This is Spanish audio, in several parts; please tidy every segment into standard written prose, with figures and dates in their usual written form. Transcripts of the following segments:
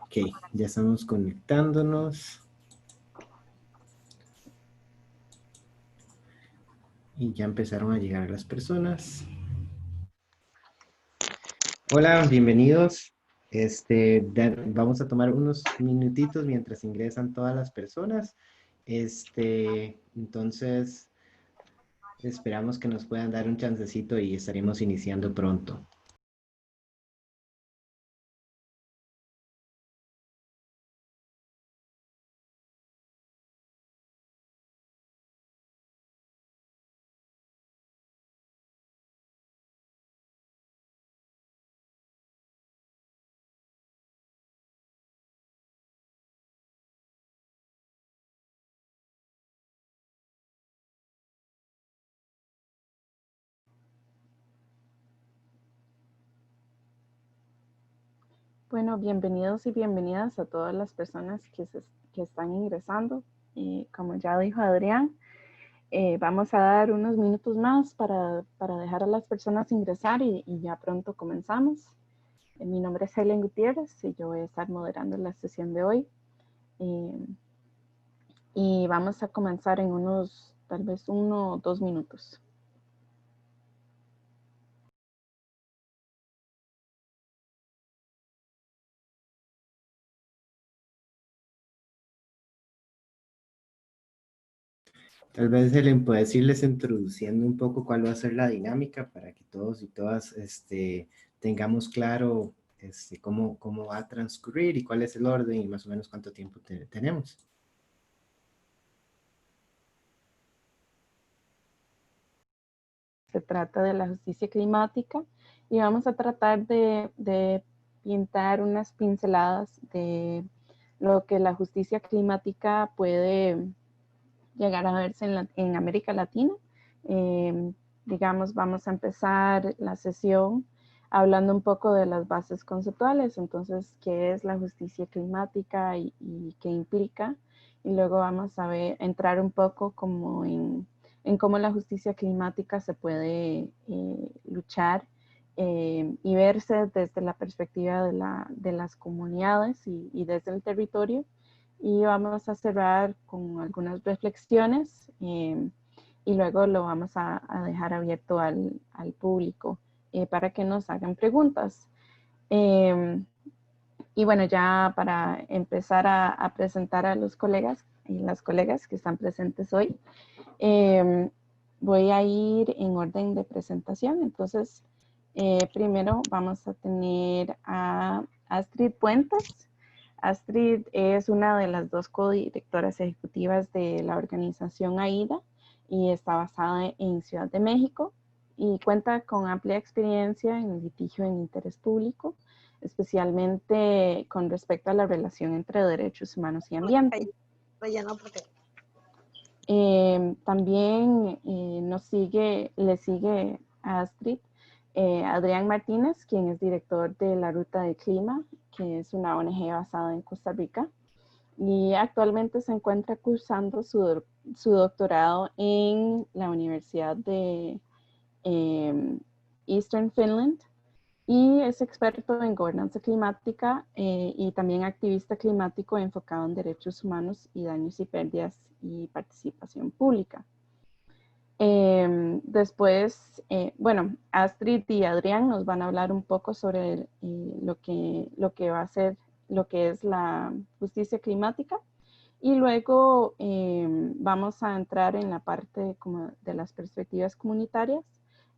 Ok, ya estamos conectándonos. Y ya empezaron a llegar las personas. Hola, bienvenidos. Vamos a tomar unos minutitos mientras ingresan todas las personas. Entonces, esperamos que nos puedan dar un chancecito y estaremos iniciando pronto. Bueno, bienvenidos y bienvenidas a todas las personas que están ingresando. Como ya dijo Adrián, vamos a dar unos minutos más para dejar a las personas ingresar y ya pronto comenzamos. Mi nombre es Helen Gutiérrez y yo voy a estar moderando la sesión de hoy. Y vamos a comenzar en unos, tal vez 1 o 2 minutos. Tal vez Helen puede irles introduciendo un poco cuál va a ser la dinámica para que todos y todas tengamos claro cómo va a transcurrir y cuál es el orden y más o menos cuánto tiempo tenemos. Se trata de la justicia climática y vamos a tratar de pintar unas pinceladas de lo que la justicia climática puede llegar a verse en América Latina. Digamos, vamos a empezar la sesión hablando un poco de las bases conceptuales, entonces, qué es la justicia climática y qué implica. Y luego vamos a entrar un poco como en cómo la justicia climática se puede luchar y verse desde la perspectiva de las comunidades y desde el territorio. Y vamos a cerrar con algunas reflexiones y luego lo vamos a dejar abierto al público para que nos hagan preguntas. Y bueno, ya para empezar a presentar a los colegas y las colegas que están presentes hoy, voy a ir en orden de presentación. Entonces, primero vamos a tener a Astrid Puentes. Astrid es una de las 2 codirectoras ejecutivas de la organización AIDA y está basada en Ciudad de México y cuenta con amplia experiencia en el litigio en interés público, especialmente con respecto a la relación entre derechos humanos y ambiente. También le sigue a Astrid Adrián Martínez, quien es director de la Ruta de Clima, que es una ONG basada en Costa Rica, y actualmente se encuentra cursando su doctorado en la Universidad de Eastern Finland y es experto en gobernanza climática y también activista climático enfocado en derechos humanos y daños y pérdidas y participación pública. Después, bueno, Astrid y Adrián nos van a hablar un poco sobre lo que va a ser, lo que es la justicia climática. Y luego vamos a entrar en la parte como de las perspectivas comunitarias,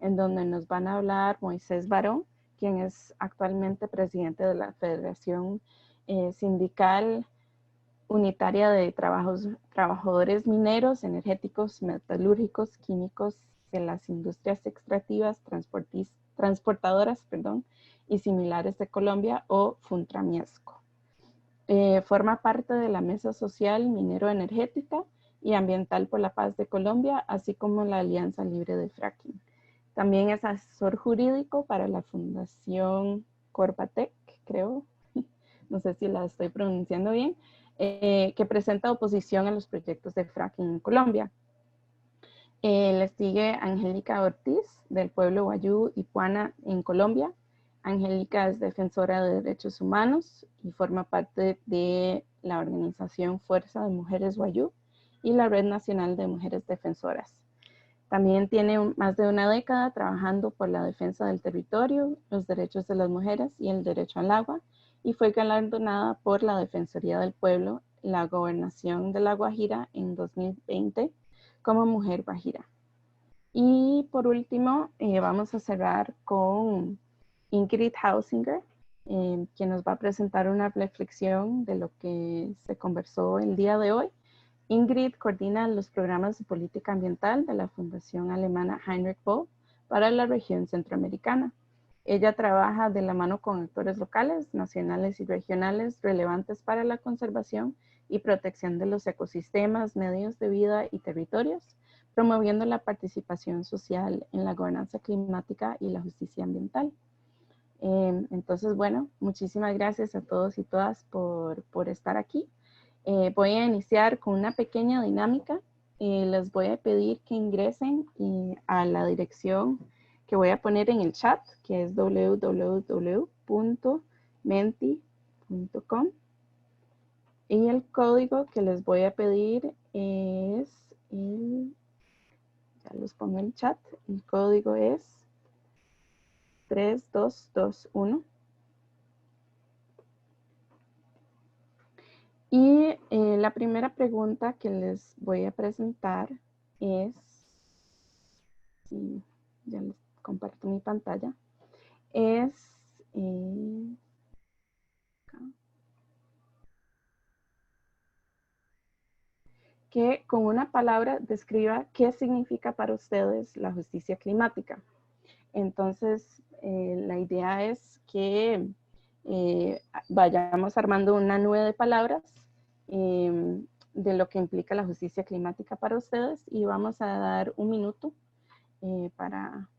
en donde nos van a hablar Moisés Barón, quien es actualmente presidente de la Federación Sindical Unitaria de Trabajadores Mineros, Energéticos, Metalúrgicos, Químicos de las Industrias Extractivas, Transportadoras, perdón, y similares de Colombia, o Funtramiesco. Forma parte de la Mesa Social Minero-Energética y Ambiental por la Paz de Colombia, así como la Alianza Libre de Fracking. También es asesor jurídico para la Fundación Corpatec, creo, no sé si la estoy pronunciando bien, que presenta oposición a los proyectos de fracking en Colombia. Le sigue Angélica Ortiz, del pueblo Wayuu y Puana en Colombia. Angélica es defensora de derechos humanos y forma parte de la organización Fuerza de Mujeres Wayuu y la Red Nacional de Mujeres Defensoras. También tiene más de una década trabajando por la defensa del territorio, los derechos de las mujeres y el derecho al agua, y fue galardonada por la Defensoría del Pueblo, la Gobernación de La Guajira en 2020 como Mujer Guajira. Y por último, vamos a cerrar con Ingrid Hausinger, quien nos va a presentar una reflexión de lo que se conversó el día de hoy. Ingrid coordina los programas de política ambiental de la Fundación Alemana Heinrich Böll para la región centroamericana. Ella trabaja de la mano con actores locales, nacionales y regionales relevantes para la conservación y protección de los ecosistemas, medios de vida y territorios, promoviendo la participación social en la gobernanza climática y la justicia ambiental. Entonces, bueno, muchísimas gracias a todos y todas por estar aquí. Voy a iniciar con una pequeña dinámica. Les voy a pedir que ingresen a la dirección que voy a poner en el chat, que es www.menti.com. Y el código que les voy a pedir es ya los pongo en el chat. El código es 3221. Y la primera pregunta que les voy a presentar es, ya les comparto mi pantalla, es que con una palabra describa qué significa para ustedes la justicia climática. Entonces, la idea es que vayamos armando una nube de palabras de lo que implica la justicia climática para ustedes y vamos a dar un minuto para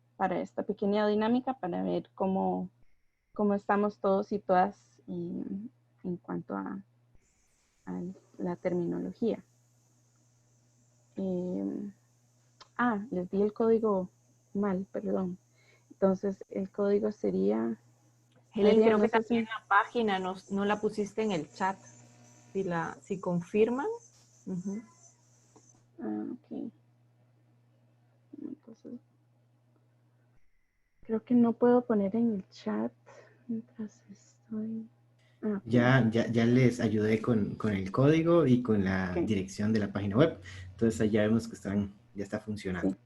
esta pequeña dinámica para ver cómo estamos todos y todas en cuanto a la terminología. Les di el código mal, perdón. Entonces, el código sería... Helen, creo que también la página no la pusiste en el chat. Si confirman. Ok. Entonces, creo que no puedo poner en el chat mientras estoy... Okay. Ya les ayudé con el código y con la dirección de la página web. Entonces ya vemos que ya está funcionando. Sí.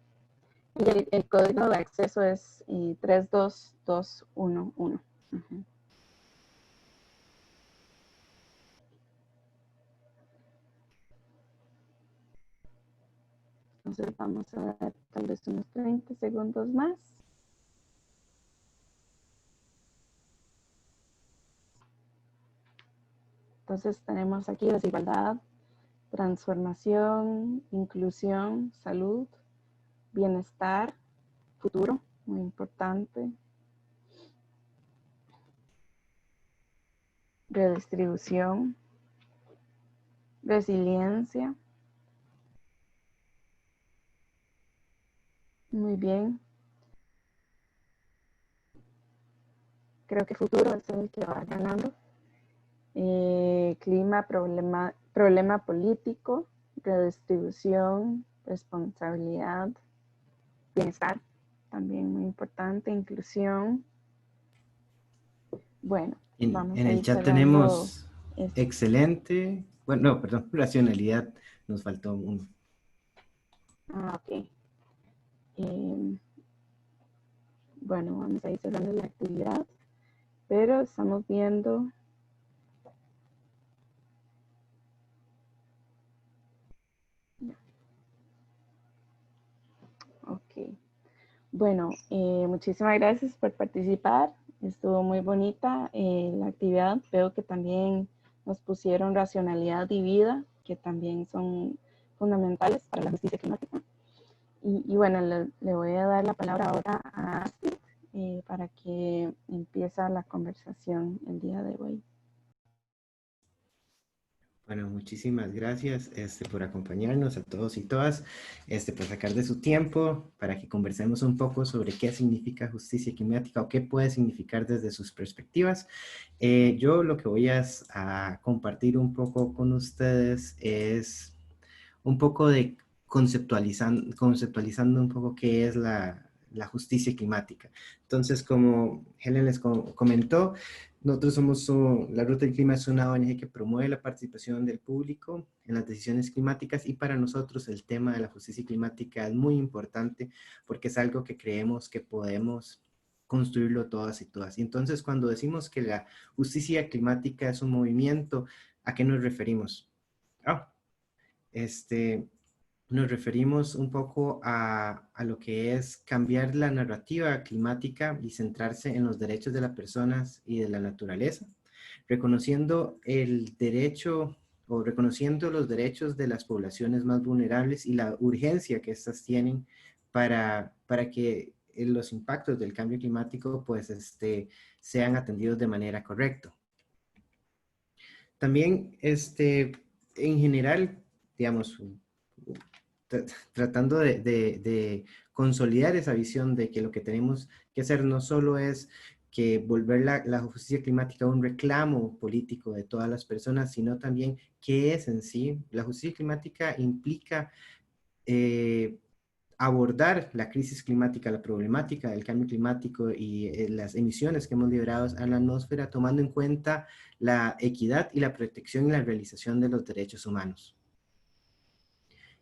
Y el código de acceso es 32211. Entonces vamos a dar tal vez unos 30 segundos más. Entonces tenemos aquí desigualdad, transformación, inclusión, salud, bienestar, futuro, muy importante, redistribución, resiliencia. Muy bien. Creo que futuro es el que va ganando. Clima, problema político, redistribución, responsabilidad, bienestar, también muy importante, inclusión. Bueno, vamos en a el ir chat tenemos excelente, bueno, no, perdón, racionalidad, nos faltó uno. Ok. Bueno, vamos a ir cerrando la actividad, pero estamos viendo... Ok. Bueno, muchísimas gracias por participar. Estuvo muy bonita la actividad. Veo que también nos pusieron racionalidad y vida, que también son fundamentales para la justicia climática. Y bueno, le voy a dar la palabra ahora a Astrid para que empiece la conversación el día de hoy. Bueno, muchísimas gracias por acompañarnos a todos y todas, por sacar de su tiempo para que conversemos un poco sobre qué significa justicia climática o qué puede significar desde sus perspectivas. Yo lo que voy a compartir un poco con ustedes es un poco de conceptualizando un poco qué es la justicia climática. Entonces, como Helen les comentó, nosotros somos, la Ruta del Clima es una ONG que promueve la participación del público en las decisiones climáticas y para nosotros el tema de la justicia climática es muy importante porque es algo que creemos que podemos construirlo todas y todas. Y entonces cuando decimos que la justicia climática es un movimiento, ¿a qué nos referimos? Ah, este, nos referimos un poco a lo que es cambiar la narrativa climática y centrarse en los derechos de las personas y de la naturaleza, reconociendo el derecho o reconociendo los derechos de las poblaciones más vulnerables y la urgencia que éstas tienen para que los impactos del cambio climático pues sean atendidos de manera correcta. También en general, digamos, tratando de consolidar esa visión de que lo que tenemos que hacer no solo es que volver la justicia climática un reclamo político de todas las personas, sino también qué es en sí. La justicia climática implica eh, abordar la crisis climática, la problemática del cambio climático y las emisiones que hemos liberado a la atmósfera, tomando en cuenta la equidad y la protección y la realización de los derechos humanos.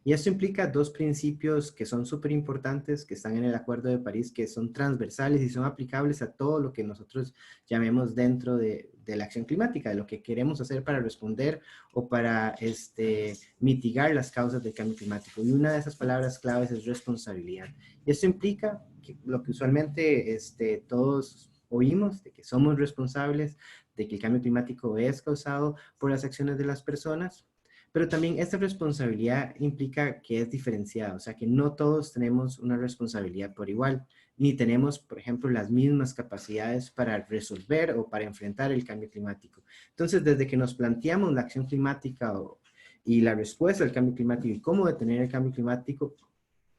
Y esto implica dos principios que son súper importantes, que están en el Acuerdo de París, que son transversales y son aplicables a todo lo que nosotros llamemos dentro de la acción climática, de lo que queremos hacer para responder o para mitigar las causas del cambio climático. Y una de esas palabras claves es responsabilidad. Y esto implica que lo que usualmente todos oímos, de que somos responsables, de que el cambio climático es causado por las acciones de las personas, pero también esta responsabilidad implica que es diferenciada, o sea que no todos tenemos una responsabilidad por igual, ni tenemos, por ejemplo, las mismas capacidades para resolver o para enfrentar el cambio climático. Entonces, desde que nos planteamos la acción climática y la respuesta al cambio climático y cómo detener el cambio climático,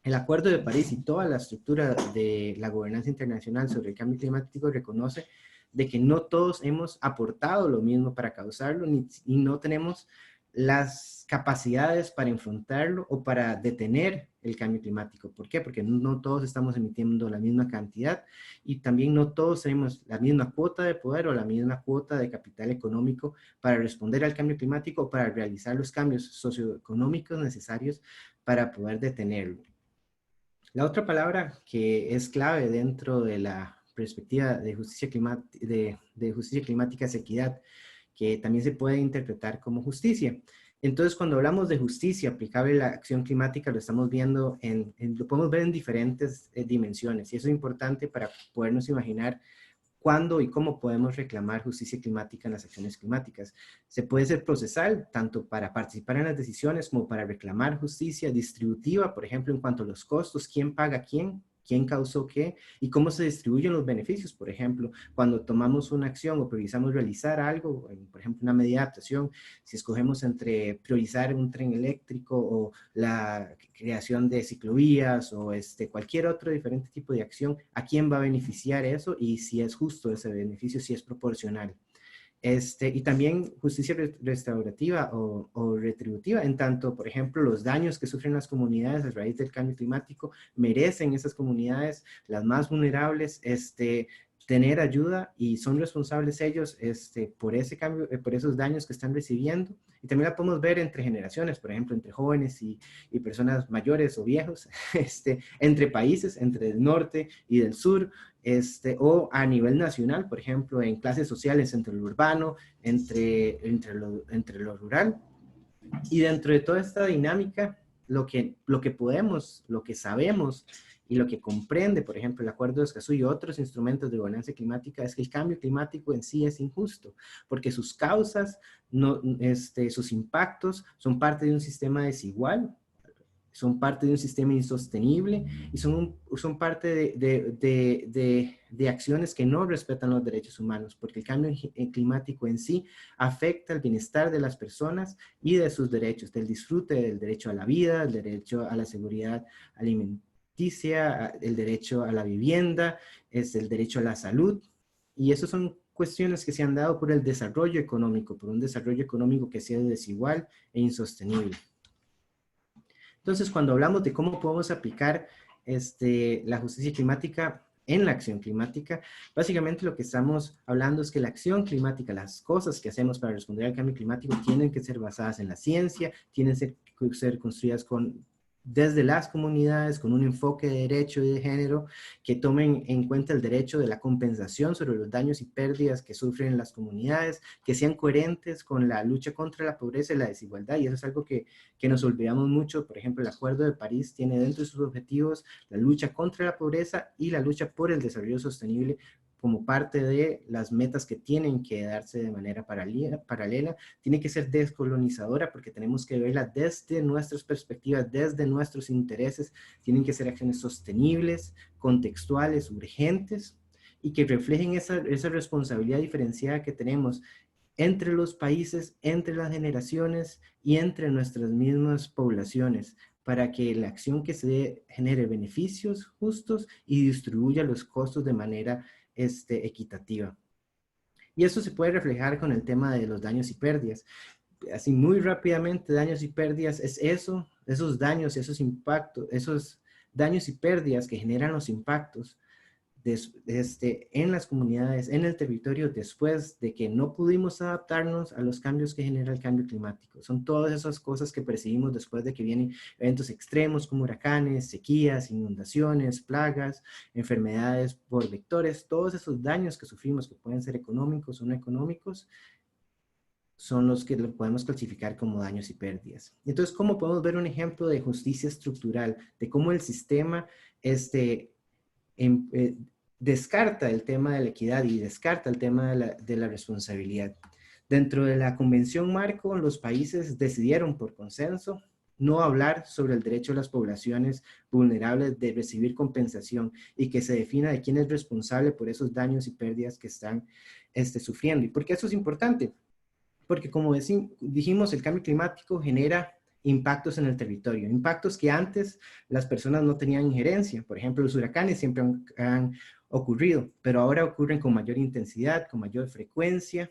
el Acuerdo de París y toda la estructura de la gobernanza internacional sobre el cambio climático reconoce de que no todos hemos aportado lo mismo para causarlo y no tenemos las capacidades para enfrentarlo o para detener el cambio climático. ¿Por qué? Porque no todos estamos emitiendo la misma cantidad y también no todos tenemos la misma cuota de poder o la misma cuota de capital económico para responder al cambio climático o para realizar los cambios socioeconómicos necesarios para poder detenerlo. La otra palabra que es clave dentro de la perspectiva de justicia climática es equidad, que también se puede interpretar como justicia. Entonces, cuando hablamos de justicia aplicable a la acción climática, lo estamos viendo lo podemos ver en diferentes dimensiones, y eso es importante para podernos imaginar cuándo y cómo podemos reclamar justicia climática en las acciones climáticas. Se puede ser procesal, tanto para participar en las decisiones como para reclamar justicia distributiva, por ejemplo, en cuanto a los costos, quién paga quién causó qué y cómo se distribuyen los beneficios. Por ejemplo, cuando tomamos una acción o priorizamos realizar algo, por ejemplo, una medida de adaptación, si escogemos entre priorizar un tren eléctrico o la creación de ciclovías o cualquier otro diferente tipo de acción, ¿a quién va a beneficiar eso? Y si es justo ese beneficio, si es proporcional. Y también justicia restaurativa o retributiva, en tanto, por ejemplo, los daños que sufren las comunidades a raíz del cambio climático merecen esas comunidades, las más vulnerables, tener ayuda y son responsables ellos por ese cambio, por esos daños que están recibiendo. Y también la podemos ver entre generaciones, por ejemplo, entre jóvenes y personas mayores o viejos, entre países, entre el norte y del sur, o a nivel nacional, por ejemplo, en clases sociales entre lo urbano, entre lo rural. Y dentro de toda esta dinámica, lo que podemos, lo que sabemos y lo que comprende, por ejemplo, el Acuerdo de Escazú y otros instrumentos de gobernanza climática, es que el cambio climático en sí es injusto, porque sus causas, sus impactos son parte de un sistema desigual, son parte de un sistema insostenible y son parte de acciones que no respetan los derechos humanos, porque el cambio climático en sí afecta el bienestar de las personas y de sus derechos, del disfrute del derecho a la vida, el derecho a la seguridad alimenticia, el derecho a la vivienda, es el derecho a la salud, y esos son cuestiones que se han dado por el desarrollo económico, por un desarrollo económico que ha sido desigual e insostenible. Entonces, cuando hablamos de cómo podemos aplicar la justicia climática en la acción climática, básicamente lo que estamos hablando es que la acción climática, las cosas que hacemos para responder al cambio climático tienen que ser basadas en la ciencia, tienen que ser construidas desde las comunidades, con un enfoque de derecho y de género, que tomen en cuenta el derecho de la compensación sobre los daños y pérdidas que sufren las comunidades, que sean coherentes con la lucha contra la pobreza y la desigualdad, y eso es algo que nos olvidamos mucho. Por ejemplo, el Acuerdo de París tiene dentro de sus objetivos la lucha contra la pobreza y la lucha por el desarrollo sostenible como parte de las metas que tienen que darse de manera paralela. Tiene que ser descolonizadora porque tenemos que verla desde nuestras perspectivas, desde nuestros intereses. Tienen que ser acciones sostenibles, contextuales, urgentes y que reflejen esa responsabilidad diferenciada que tenemos entre los países, entre las generaciones y entre nuestras mismas poblaciones, para que la acción que se dé genere beneficios justos y distribuya los costos de manera equitativa. Y eso se puede reflejar con el tema de los daños y pérdidas. Así muy rápidamente, daños y pérdidas es eso, esos daños, esos impactos, esos daños y pérdidas que generan los impactos en las comunidades, en el territorio, después de que no pudimos adaptarnos a los cambios que genera el cambio climático. Son todas esas cosas que percibimos después de que vienen eventos extremos como huracanes, sequías, inundaciones, plagas, enfermedades por vectores. Todos esos daños que sufrimos, que pueden ser económicos o no económicos, son los que lo podemos clasificar como daños y pérdidas. Entonces, ¿cómo podemos ver un ejemplo de justicia estructural? De cómo el sistema descarta el tema de la equidad y descarta el tema de la responsabilidad. Dentro de la Convención Marco, los países decidieron por consenso no hablar sobre el derecho de las poblaciones vulnerables de recibir compensación y que se defina de quién es responsable por esos daños y pérdidas que están sufriendo. ¿Y por qué eso es importante? Porque como dijimos, el cambio climático genera impactos en el territorio, impactos que antes las personas no tenían injerencia. Por ejemplo, los huracanes siempre han ocurrido, pero ahora ocurren con mayor intensidad, con mayor frecuencia,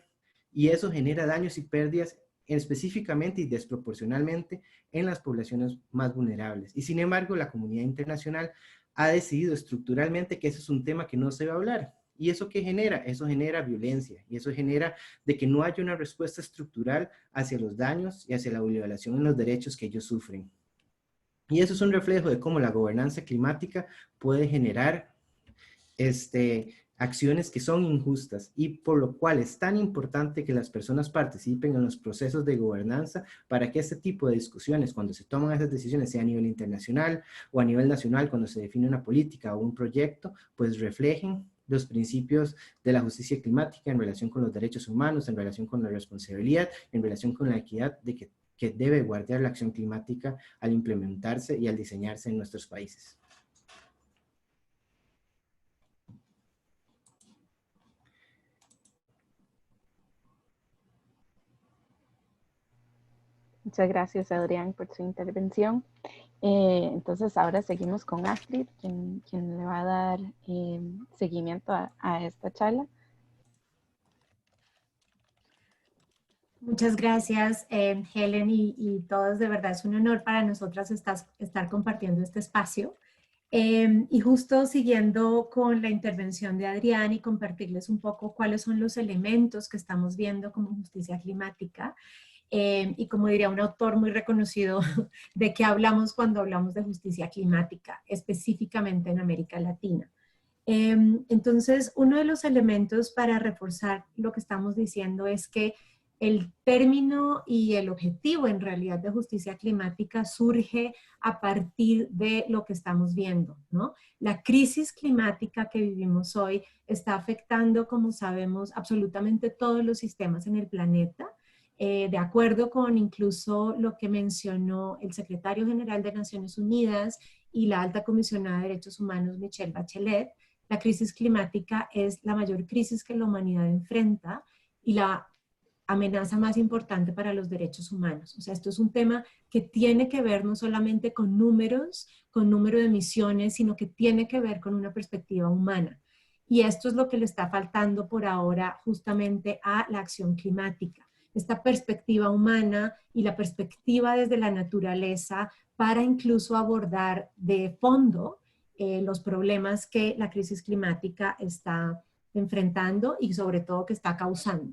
y eso genera daños y pérdidas específicamente y desproporcionalmente en las poblaciones más vulnerables. Y sin embargo, la comunidad internacional ha decidido estructuralmente que eso es un tema que no se va a hablar. ¿Y eso qué genera? Eso genera violencia, y eso genera de que no haya una respuesta estructural hacia los daños y hacia la violación en los derechos que ellos sufren. Y eso es un reflejo de cómo la gobernanza climática puede generar acciones que son injustas, y por lo cual es tan importante que las personas participen en los procesos de gobernanza para que este tipo de discusiones, cuando se toman esas decisiones, sea a nivel internacional o a nivel nacional, cuando se define una política o un proyecto, pues reflejen los principios de la justicia climática en relación con los derechos humanos, en relación con la responsabilidad, en relación con la equidad que debe guardar la acción climática al implementarse y al diseñarse en nuestros países. Muchas gracias, Adrián, por su intervención. Entonces, ahora seguimos con Astrid, quien le va a dar seguimiento a esta charla. Muchas gracias, Helen, y todos. De verdad es un honor para nosotras estar compartiendo este espacio. Y justo siguiendo con la intervención de Adrián y compartirles un poco cuáles son los elementos que estamos viendo como justicia climática. Y como diría un autor muy reconocido, de qué hablamos cuando hablamos de justicia climática, específicamente en América Latina. Entonces, uno de los elementos para reforzar lo que estamos diciendo es que el término y el objetivo en realidad de justicia climática surge a partir de lo que estamos viendo, ¿no? La crisis climática que vivimos hoy está afectando, como sabemos, absolutamente todos los sistemas en el planeta. de acuerdo con incluso lo que mencionó el secretario general de Naciones Unidas y la alta comisionada de Derechos Humanos, Michelle Bachelet, la crisis climática es la mayor crisis que la humanidad enfrenta y la amenaza más importante para los derechos humanos. O sea, esto es un tema que tiene que ver no solamente con números, con número de emisiones, sino que tiene que ver con una perspectiva humana. Y esto es lo que le está faltando por ahora justamente a la acción climática. Esta perspectiva humana y la perspectiva desde la naturaleza para incluso abordar de fondo los problemas que la crisis climática está enfrentando y sobre todo que está causando.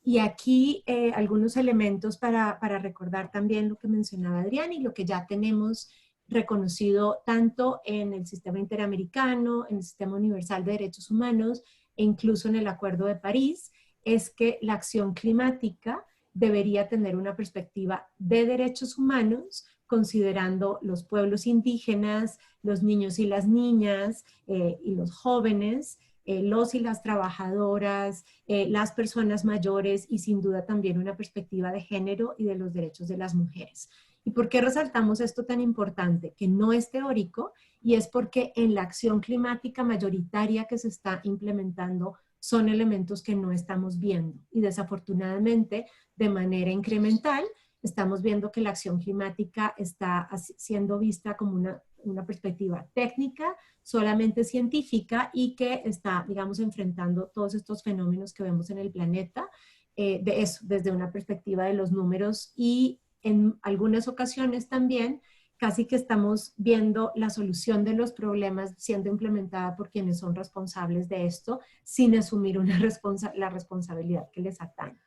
Y aquí algunos elementos para recordar también lo que mencionaba Adrián y lo que ya tenemos reconocido tanto en el sistema interamericano, en el sistema universal de derechos humanos e incluso en el Acuerdo de París, es que la acción climática debería tener una perspectiva de derechos humanos, considerando los pueblos indígenas, los niños y las niñas y los jóvenes, los y las trabajadoras, las personas mayores y sin duda también una perspectiva de género y de los derechos de las mujeres. ¿Y por qué resaltamos esto tan importante? Que no es teórico y es porque en la acción climática mayoritaria que se está implementando son elementos que no estamos viendo y desafortunadamente de manera incremental estamos viendo que la acción climática está siendo vista como una perspectiva técnica, solamente científica y que está, digamos, enfrentando todos estos fenómenos que vemos en el planeta, desde una perspectiva de los números y en algunas ocasiones también casi que estamos viendo la solución de los problemas siendo implementada por quienes son responsables de esto sin asumir la responsabilidad que les atañe.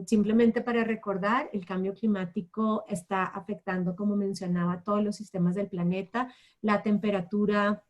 Simplemente para recordar, el cambio climático está afectando, como mencionaba, todos los sistemas del planeta. La temperatura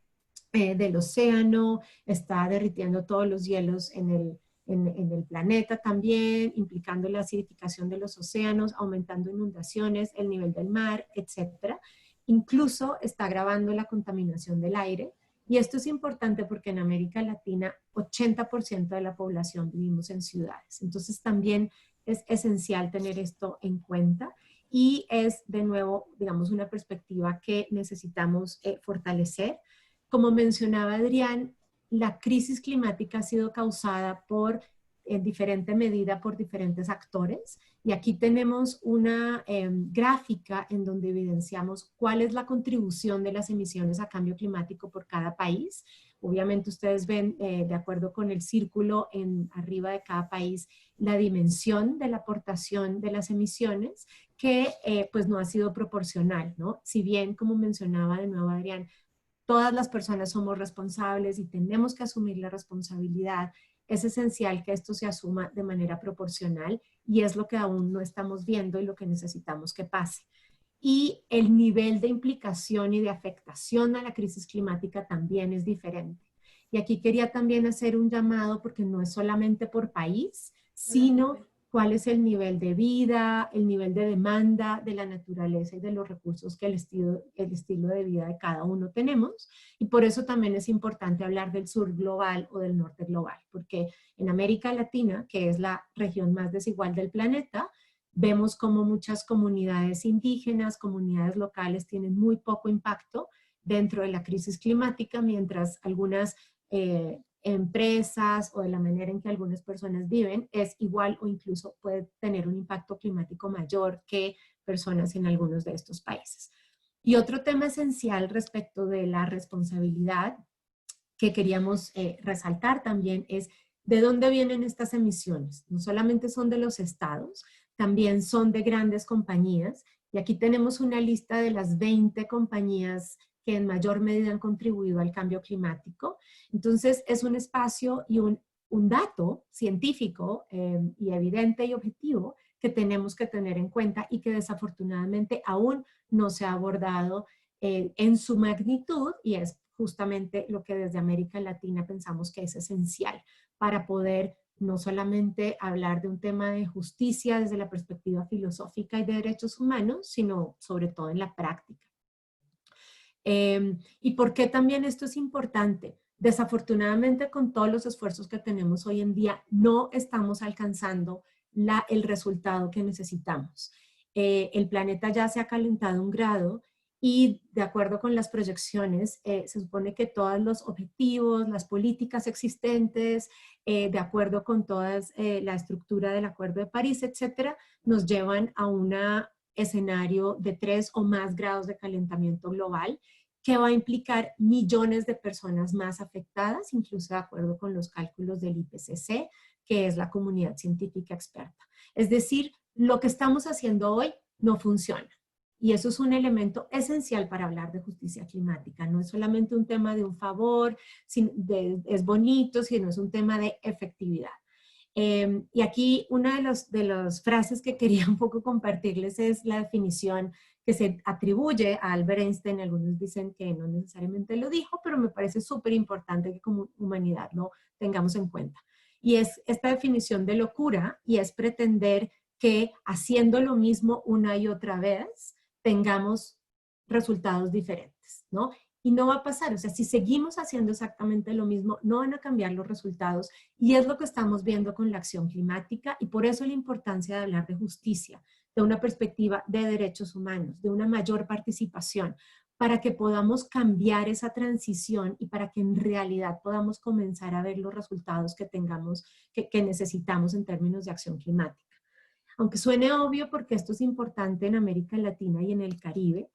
del océano está derritiendo todos los hielos en el planeta también, implicando la acidificación de los océanos, aumentando inundaciones, el nivel del mar, etc. Incluso está agravando la contaminación del aire. Y esto es importante porque en América Latina 80% de la población vivimos en ciudades. Entonces también es esencial tener esto en cuenta y es de nuevo, digamos, una perspectiva que necesitamos fortalecer. Como mencionaba Adrián, la crisis climática ha sido causada en diferente medida por diferentes actores. Y aquí tenemos una gráfica en donde evidenciamos cuál es la contribución de las emisiones a cambio climático por cada país. Obviamente ustedes ven, de acuerdo con el círculo arriba de cada país, la dimensión de la aportación de las emisiones, que pues no ha sido proporcional, ¿no? Si bien, como mencionaba de nuevo Adrián, todas las personas somos responsables y tenemos que asumir la responsabilidad, es esencial que esto se asuma de manera proporcional y es lo que aún no estamos viendo y lo que necesitamos que pase. Y el nivel de implicación y de afectación a la crisis climática también es diferente. Y aquí quería también hacer un llamado porque no es solamente por país, sino cuál es el nivel de vida, el nivel de demanda de la naturaleza y de los recursos que el estilo de vida de cada uno tenemos. Y por eso también es importante hablar del sur global o del norte global, porque en América Latina, que es la región más desigual del planeta, vemos como muchas comunidades indígenas, comunidades locales tienen muy poco impacto dentro de la crisis climática, mientras algunas empresas o de la manera en que algunas personas viven es igual o incluso puede tener un impacto climático mayor que personas en algunos de estos países. Y otro tema esencial respecto de la responsabilidad que queríamos resaltar también es de dónde vienen estas emisiones. No solamente son de los estados, también son de grandes compañías. Y aquí tenemos una lista de las 20 compañías que en mayor medida han contribuido al cambio climático. Entonces es un espacio y un dato científico y evidente y objetivo que tenemos que tener en cuenta y que desafortunadamente aún no se ha abordado en su magnitud y es justamente lo que desde América Latina pensamos que es esencial para poder no solamente hablar de un tema de justicia desde la perspectiva filosófica y de derechos humanos, sino sobre todo en la práctica. ¿Y por qué también esto es importante? Desafortunadamente, con todos los esfuerzos que tenemos hoy en día, no estamos alcanzando el resultado que necesitamos. El planeta ya se ha calentado 1 grado y de acuerdo con las proyecciones, se supone que todos los objetivos, las políticas existentes, de acuerdo con toda la estructura del Acuerdo de París, etcétera, nos llevan a un escenario de 3 o más grados de calentamiento global, que va a implicar millones de personas más afectadas, incluso de acuerdo con los cálculos del IPCC, que es la comunidad científica experta. Es decir, lo que estamos haciendo hoy no funciona. Y eso es un elemento esencial para hablar de justicia climática. No es solamente un tema de un favor, es bonito, sino es un tema de efectividad. Y aquí una de las frases que quería un poco compartirles es la definición que se atribuye a Albert Einstein. Algunos dicen que no necesariamente lo dijo, pero me parece súper importante que como humanidad lo tengamos en cuenta. Y es esta definición de locura, y es pretender que haciendo lo mismo una y otra vez, tengamos resultados diferentes, ¿no? Y no va a pasar, o sea, si seguimos haciendo exactamente lo mismo, no van a cambiar los resultados, y es lo que estamos viendo con la acción climática, y por eso la importancia de hablar de justicia, de una perspectiva de derechos humanos, de una mayor participación, para que podamos cambiar esa transición y para que en realidad podamos comenzar a ver los resultados que tengamos, que necesitamos en términos de acción climática. Aunque suene obvio, porque esto es importante en América Latina y en el Caribe,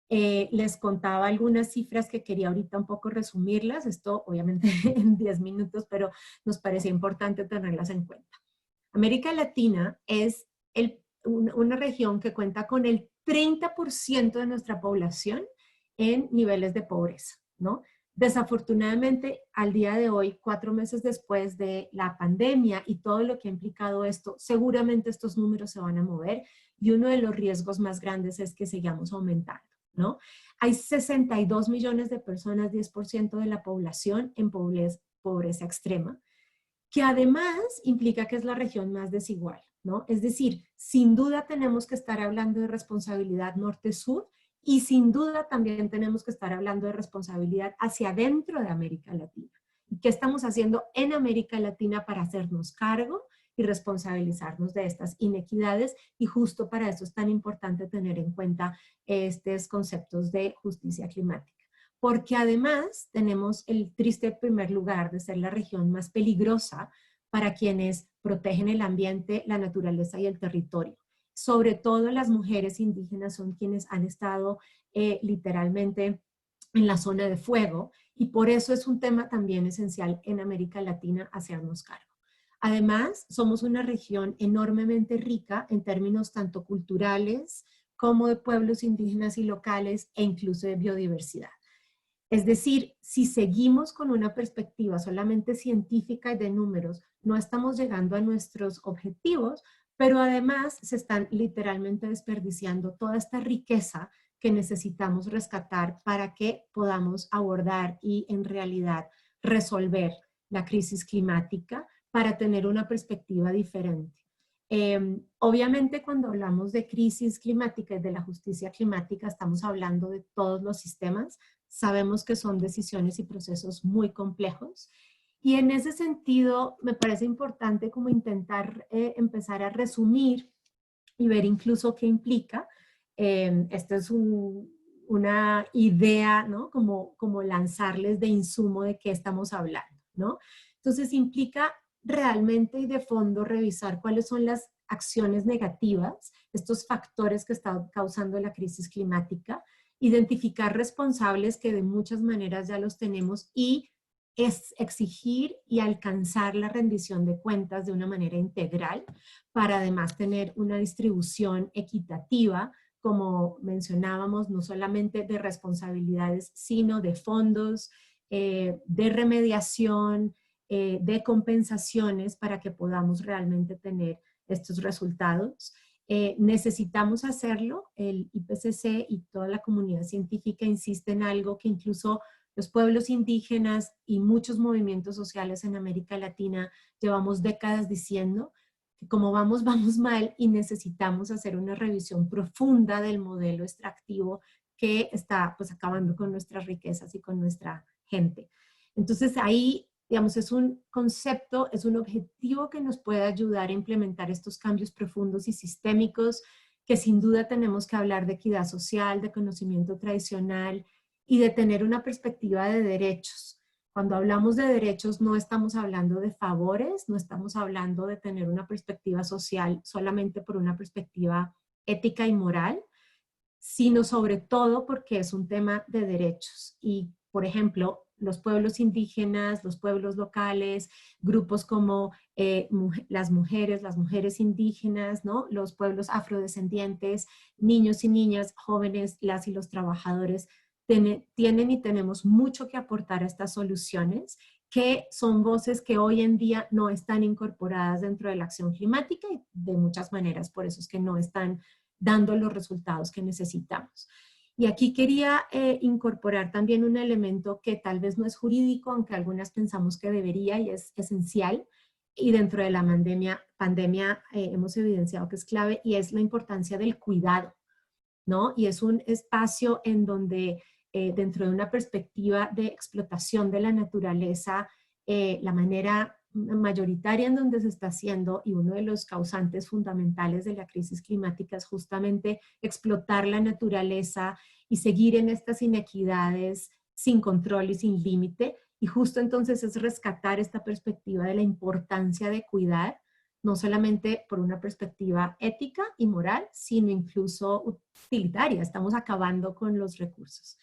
les contaba algunas cifras que quería ahorita un poco resumirlas, esto obviamente en 10 minutos, pero nos parecía importante tenerlas en cuenta. América Latina es una región que cuenta con el 30% de nuestra población en niveles de pobreza, ¿no? Desafortunadamente, al día de hoy, 4 meses después de la pandemia y todo lo que ha implicado esto, seguramente estos números se van a mover, y uno de los riesgos más grandes es que sigamos aumentando, ¿no? Hay 62 millones de personas, 10% de la población en pobreza extrema, que además implica que es la región más desigual, ¿no? Es decir, sin duda tenemos que estar hablando de responsabilidad norte-sur, y sin duda también tenemos que estar hablando de responsabilidad hacia adentro de América Latina. ¿Y qué estamos haciendo en América Latina para hacernos cargo y responsabilizarnos de estas inequidades? Y justo para eso es tan importante tener en cuenta estos conceptos de justicia climática. Porque además tenemos el triste primer lugar de ser la región más peligrosa para quienes protegen el ambiente, la naturaleza y el territorio. Sobre todo las mujeres indígenas son quienes han estado literalmente en la zona de fuego, y por eso es un tema también esencial en América Latina hacernos cargo. Además, somos una región enormemente rica en términos tanto culturales como de pueblos indígenas y locales, e incluso de biodiversidad. Es decir, si seguimos con una perspectiva solamente científica y de números, no estamos llegando a nuestros objetivos, pero además se están literalmente desperdiciando toda esta riqueza que necesitamos rescatar para que podamos abordar y en realidad resolver la crisis climática, para tener una perspectiva diferente. Obviamente cuando hablamos de crisis climática y de la justicia climática, estamos hablando de todos los sistemas. Sabemos que son decisiones y procesos muy complejos. Y en ese sentido, me parece importante como intentar empezar a resumir y ver incluso qué implica. Esta es una idea, ¿no? Como lanzarles de insumo de qué estamos hablando, ¿no? Entonces implica realmente y de fondo revisar cuáles son las acciones negativas, estos factores que están causando la crisis climática, identificar responsables, que de muchas maneras ya los tenemos, y es exigir y alcanzar la rendición de cuentas de una manera integral, para además tener una distribución equitativa, como mencionábamos, no solamente de responsabilidades, sino de fondos, de remediación, de compensaciones, para que podamos realmente tener estos resultados. Necesitamos hacerlo. El IPCC y toda la comunidad científica insiste en algo que incluso los pueblos indígenas y muchos movimientos sociales en América Latina llevamos décadas diciendo, que como vamos mal, y necesitamos hacer una revisión profunda del modelo extractivo que está pues acabando con nuestras riquezas y con nuestra gente. Entonces ahí digamos, es un concepto, es un objetivo que nos puede ayudar a implementar estos cambios profundos y sistémicos, que sin duda tenemos que hablar de equidad social, de conocimiento tradicional y de tener una perspectiva de derechos. Cuando hablamos de derechos no estamos hablando de favores, no estamos hablando de tener una perspectiva social solamente por una perspectiva ética y moral, sino sobre todo porque es un tema de derechos. Y, por ejemplo, los pueblos indígenas, los pueblos locales, grupos como las mujeres indígenas, ¿no? Los pueblos afrodescendientes, niños y niñas, jóvenes, las y los trabajadores, tienen y tenemos mucho que aportar a estas soluciones, que son voces que hoy en día no están incorporadas dentro de la acción climática y de muchas maneras por eso es que no están dando los resultados que necesitamos. Y aquí quería incorporar también un elemento que tal vez no es jurídico, aunque algunas pensamos que debería y es esencial, y dentro de la pandemia hemos evidenciado que es clave, y es la importancia del cuidado, ¿no? Y es un espacio en donde dentro de una perspectiva de explotación de la naturaleza, la manera mayoritaria en donde se está haciendo y uno de los causantes fundamentales de la crisis climática es justamente explotar la naturaleza y seguir en estas inequidades sin control y sin límite. Y justo entonces es rescatar esta perspectiva de la importancia de cuidar, no solamente por una perspectiva ética y moral, sino incluso utilitaria. Estamos acabando con los recursos.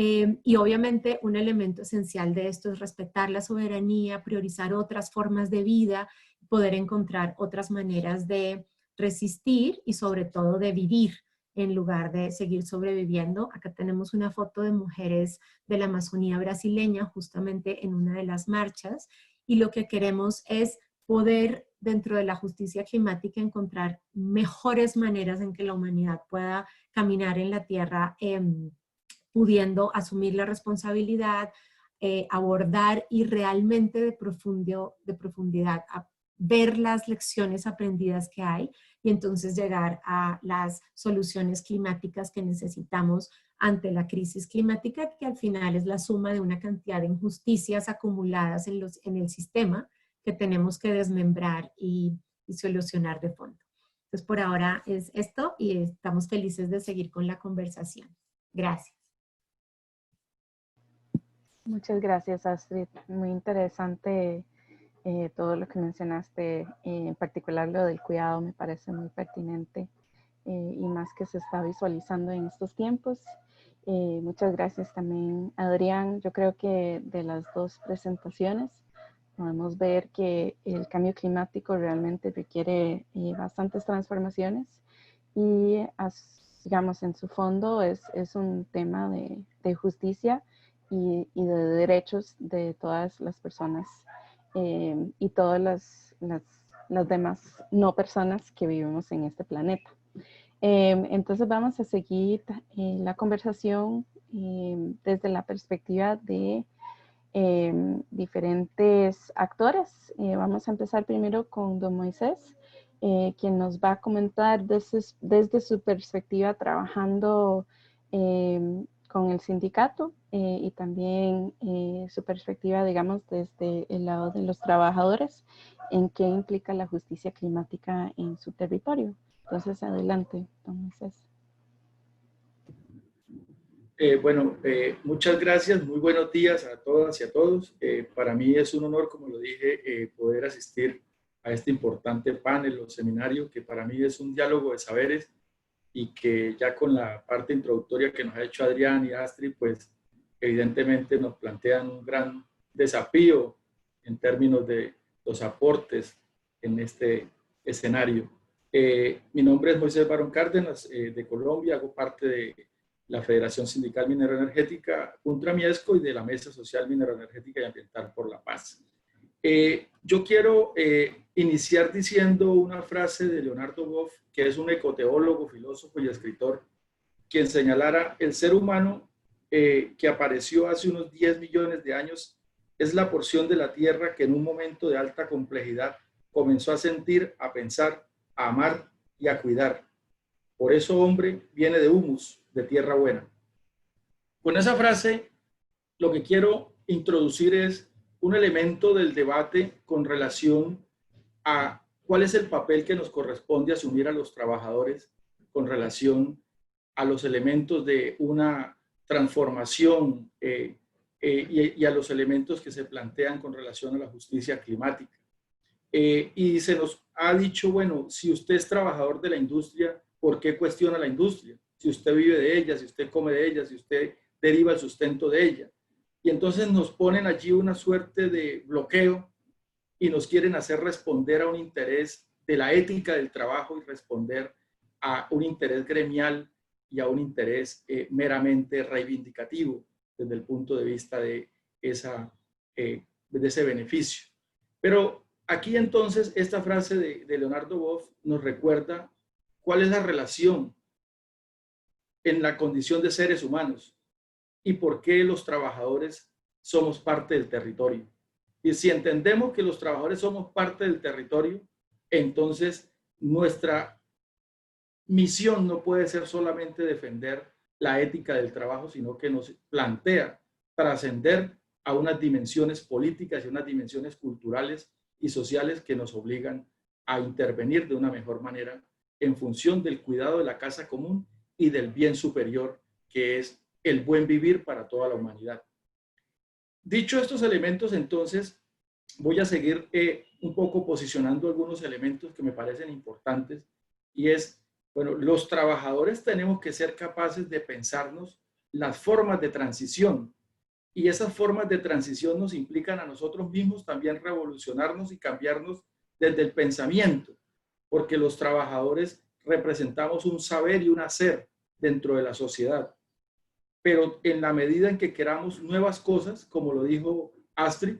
Y obviamente un elemento esencial de esto es respetar la soberanía, priorizar otras formas de vida, poder encontrar otras maneras de resistir y sobre todo de vivir en lugar de seguir sobreviviendo. Acá tenemos una foto de mujeres de la Amazonía brasileña justamente en una de las marchas y lo que queremos es poder dentro de la justicia climática encontrar mejores maneras en que la humanidad pueda caminar en la tierra pudiendo asumir la responsabilidad, abordar y realmente de profundidad a ver las lecciones aprendidas que hay y entonces llegar a las soluciones climáticas que necesitamos ante la crisis climática, que al final es la suma de una cantidad de injusticias acumuladas en el sistema que tenemos que desmembrar y solucionar de fondo. Entonces por ahora es esto y estamos felices de seguir con la conversación. Gracias. Muchas gracias, Astrid. Muy interesante todo lo que mencionaste, en particular lo del cuidado me parece muy pertinente y más que se está visualizando en estos tiempos. Muchas gracias también, Adrián. Yo creo que de las dos presentaciones podemos ver que el cambio climático realmente requiere bastantes transformaciones y, digamos, en su fondo es un tema de justicia y de derechos de todas las personas y todas las demás no personas que vivimos en este planeta. Entonces vamos a seguir la conversación desde la perspectiva de diferentes actores. Vamos a empezar primero con don Moisés, quien nos va a comentar desde su perspectiva trabajando con el sindicato y también su perspectiva, digamos, desde el lado de los trabajadores, en qué implica la justicia climática en su territorio. Entonces, adelante, don Moisés. Muchas gracias, muy buenos días a todas y a todos. Para mí es un honor, como lo dije, poder asistir a este importante panel o seminario, que para mí es un diálogo de saberes y que ya con la parte introductoria que nos ha hecho Adrián y Astrid, pues evidentemente nos plantean un gran desafío en términos de los aportes en este escenario. Mi nombre es Moisés Barón Cárdenas, de Colombia, hago parte de la Federación Sindical Minero-Energética Untramiesco y de la Mesa Social Minero-Energética y Ambiental por la Paz. Yo quiero iniciar diciendo una frase de Leonardo Boff, que es un ecoteólogo, filósofo y escritor, quien señalara: el ser humano que apareció hace unos 10 millones de años es la porción de la Tierra que en un momento de alta complejidad comenzó a sentir, a pensar, a amar y a cuidar. Por eso hombre viene de humus, de tierra buena. Con esa frase lo que quiero introducir es un elemento del debate con relación a cuál es el papel que nos corresponde asumir a los trabajadores con relación a los elementos de una transformación y a los elementos que se plantean con relación a la justicia climática. Y se nos ha dicho, bueno, si usted es trabajador de la industria, ¿por qué cuestiona la industria? Si usted vive de ella, si usted come de ella, si usted deriva el sustento de ella. Y entonces nos ponen allí una suerte de bloqueo y nos quieren hacer responder a un interés de la ética del trabajo y responder a un interés gremial y a un interés meramente reivindicativo desde el punto de vista de ese beneficio. Pero aquí entonces esta frase de Leonardo Boff nos recuerda cuál es la relación en la condición de seres humanos y por qué los trabajadores somos parte del territorio. Y si entendemos que los trabajadores somos parte del territorio, entonces nuestra misión no puede ser solamente defender la ética del trabajo, sino que nos plantea trascender a unas dimensiones políticas y unas dimensiones culturales y sociales que nos obligan a intervenir de una mejor manera en función del cuidado de la casa común y del bien superior, que es el buen vivir para toda la humanidad. Dicho estos elementos, entonces, voy a seguir un poco posicionando algunos elementos que me parecen importantes, y es, bueno, los trabajadores tenemos que ser capaces de pensarnos las formas de transición, y esas formas de transición nos implican a nosotros mismos también revolucionarnos y cambiarnos desde el pensamiento, porque los trabajadores representamos un saber y un hacer dentro de la sociedad. Pero en la medida en que queramos nuevas cosas, como lo dijo Astrid,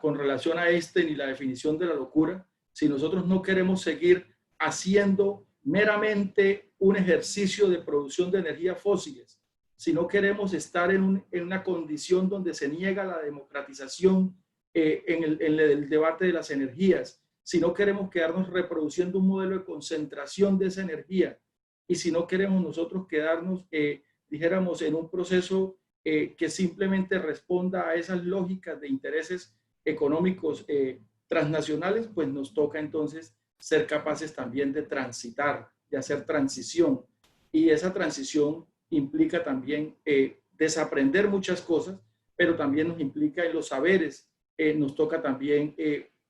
con relación a Einstein y la definición de la locura, si nosotros no queremos seguir haciendo meramente un ejercicio de producción de energías fósiles, si no queremos estar en una condición donde se niega la democratización en el debate de las energías, si no queremos quedarnos reproduciendo un modelo de concentración de esa energía, y si no queremos nosotros quedarnos, dijéramos, en un proceso que simplemente responda a esas lógicas de intereses económicos transnacionales, pues nos toca entonces ser capaces también de transitar, de hacer transición. Y esa transición implica también desaprender muchas cosas, pero también nos implica en los saberes, nos toca también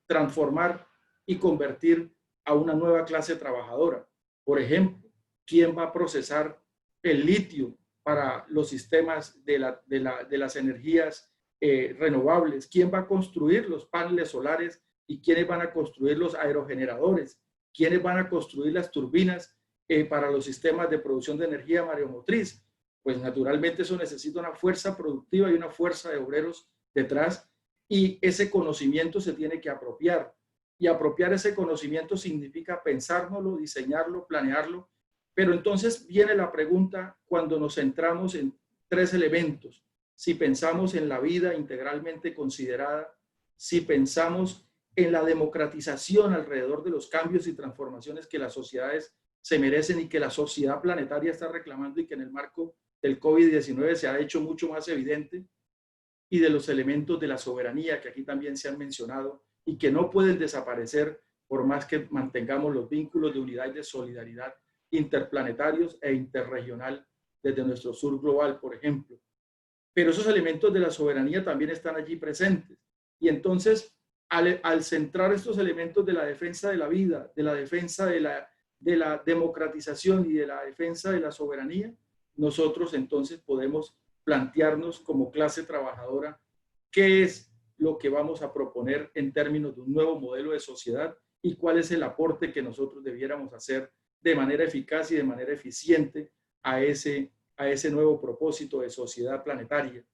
transformar y convertir a una nueva clase trabajadora. Por ejemplo, ¿quién va a procesar el litio para los sistemas de las energías renovables? ¿Quién va a construir los paneles solares y quiénes van a construir los aerogeneradores? ¿Quiénes van a construir las turbinas para los sistemas de producción de energía mareomotriz? Pues naturalmente eso necesita una fuerza productiva y una fuerza de obreros detrás, y ese conocimiento se tiene que apropiar. Y apropiar ese conocimiento significa pensárnoslo, diseñarlo, planearlo. Pero entonces viene la pregunta cuando nos centramos en tres elementos. Si pensamos en la vida integralmente considerada, si pensamos en la democratización alrededor de los cambios y transformaciones que las sociedades se merecen y que la sociedad planetaria está reclamando y que en el marco del COVID-19 se ha hecho mucho más evidente, y de los elementos de la soberanía que aquí también se han mencionado y que no pueden desaparecer por más que mantengamos los vínculos de unidad y de solidaridad interplanetarios e interregional desde nuestro sur global, por ejemplo. Pero esos elementos de la soberanía también están allí presentes. Y entonces, al centrar estos elementos de la defensa de la vida, de la defensa de la democratización y de la defensa de la soberanía, nosotros entonces podemos plantearnos como clase trabajadora qué es lo que vamos a proponer en términos de un nuevo modelo de sociedad y cuál es el aporte que nosotros debiéramos hacer de manera eficaz y de manera eficiente a ese nuevo propósito de sociedad planetaria.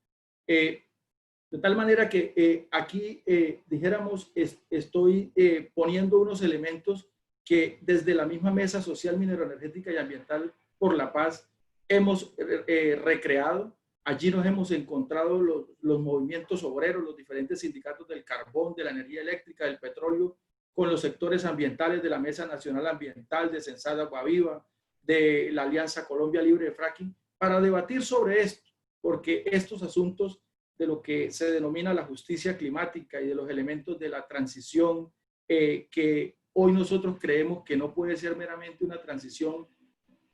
De tal manera que aquí, dijéramos, estoy poniendo unos elementos que desde la misma Mesa Social, Mineroenergética y Ambiental por la Paz hemos recreado. Allí nos hemos encontrado los movimientos obreros, los diferentes sindicatos del carbón, de la energía eléctrica, del petróleo, con los sectores ambientales de la Mesa Nacional Ambiental, de Censada Agua Viva, de la Alianza Colombia Libre de Fracking, para debatir sobre esto, porque estos asuntos de lo que se denomina la justicia climática y de los elementos de la transición, que hoy nosotros creemos que no puede ser meramente una transición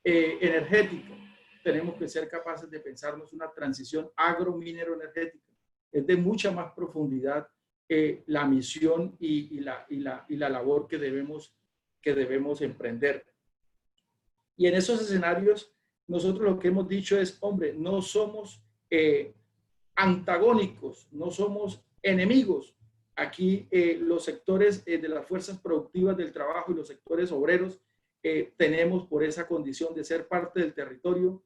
energética. Tenemos que ser capaces de pensarnos una transición agro-minero-energética. Es de mucha más profundidad la misión y la labor que debemos emprender. Y en esos escenarios, nosotros lo que hemos dicho es, hombre, no somos antagónicos, no somos enemigos. Aquí los sectores de las fuerzas productivas del trabajo y los sectores obreros tenemos por esa condición de ser parte del territorio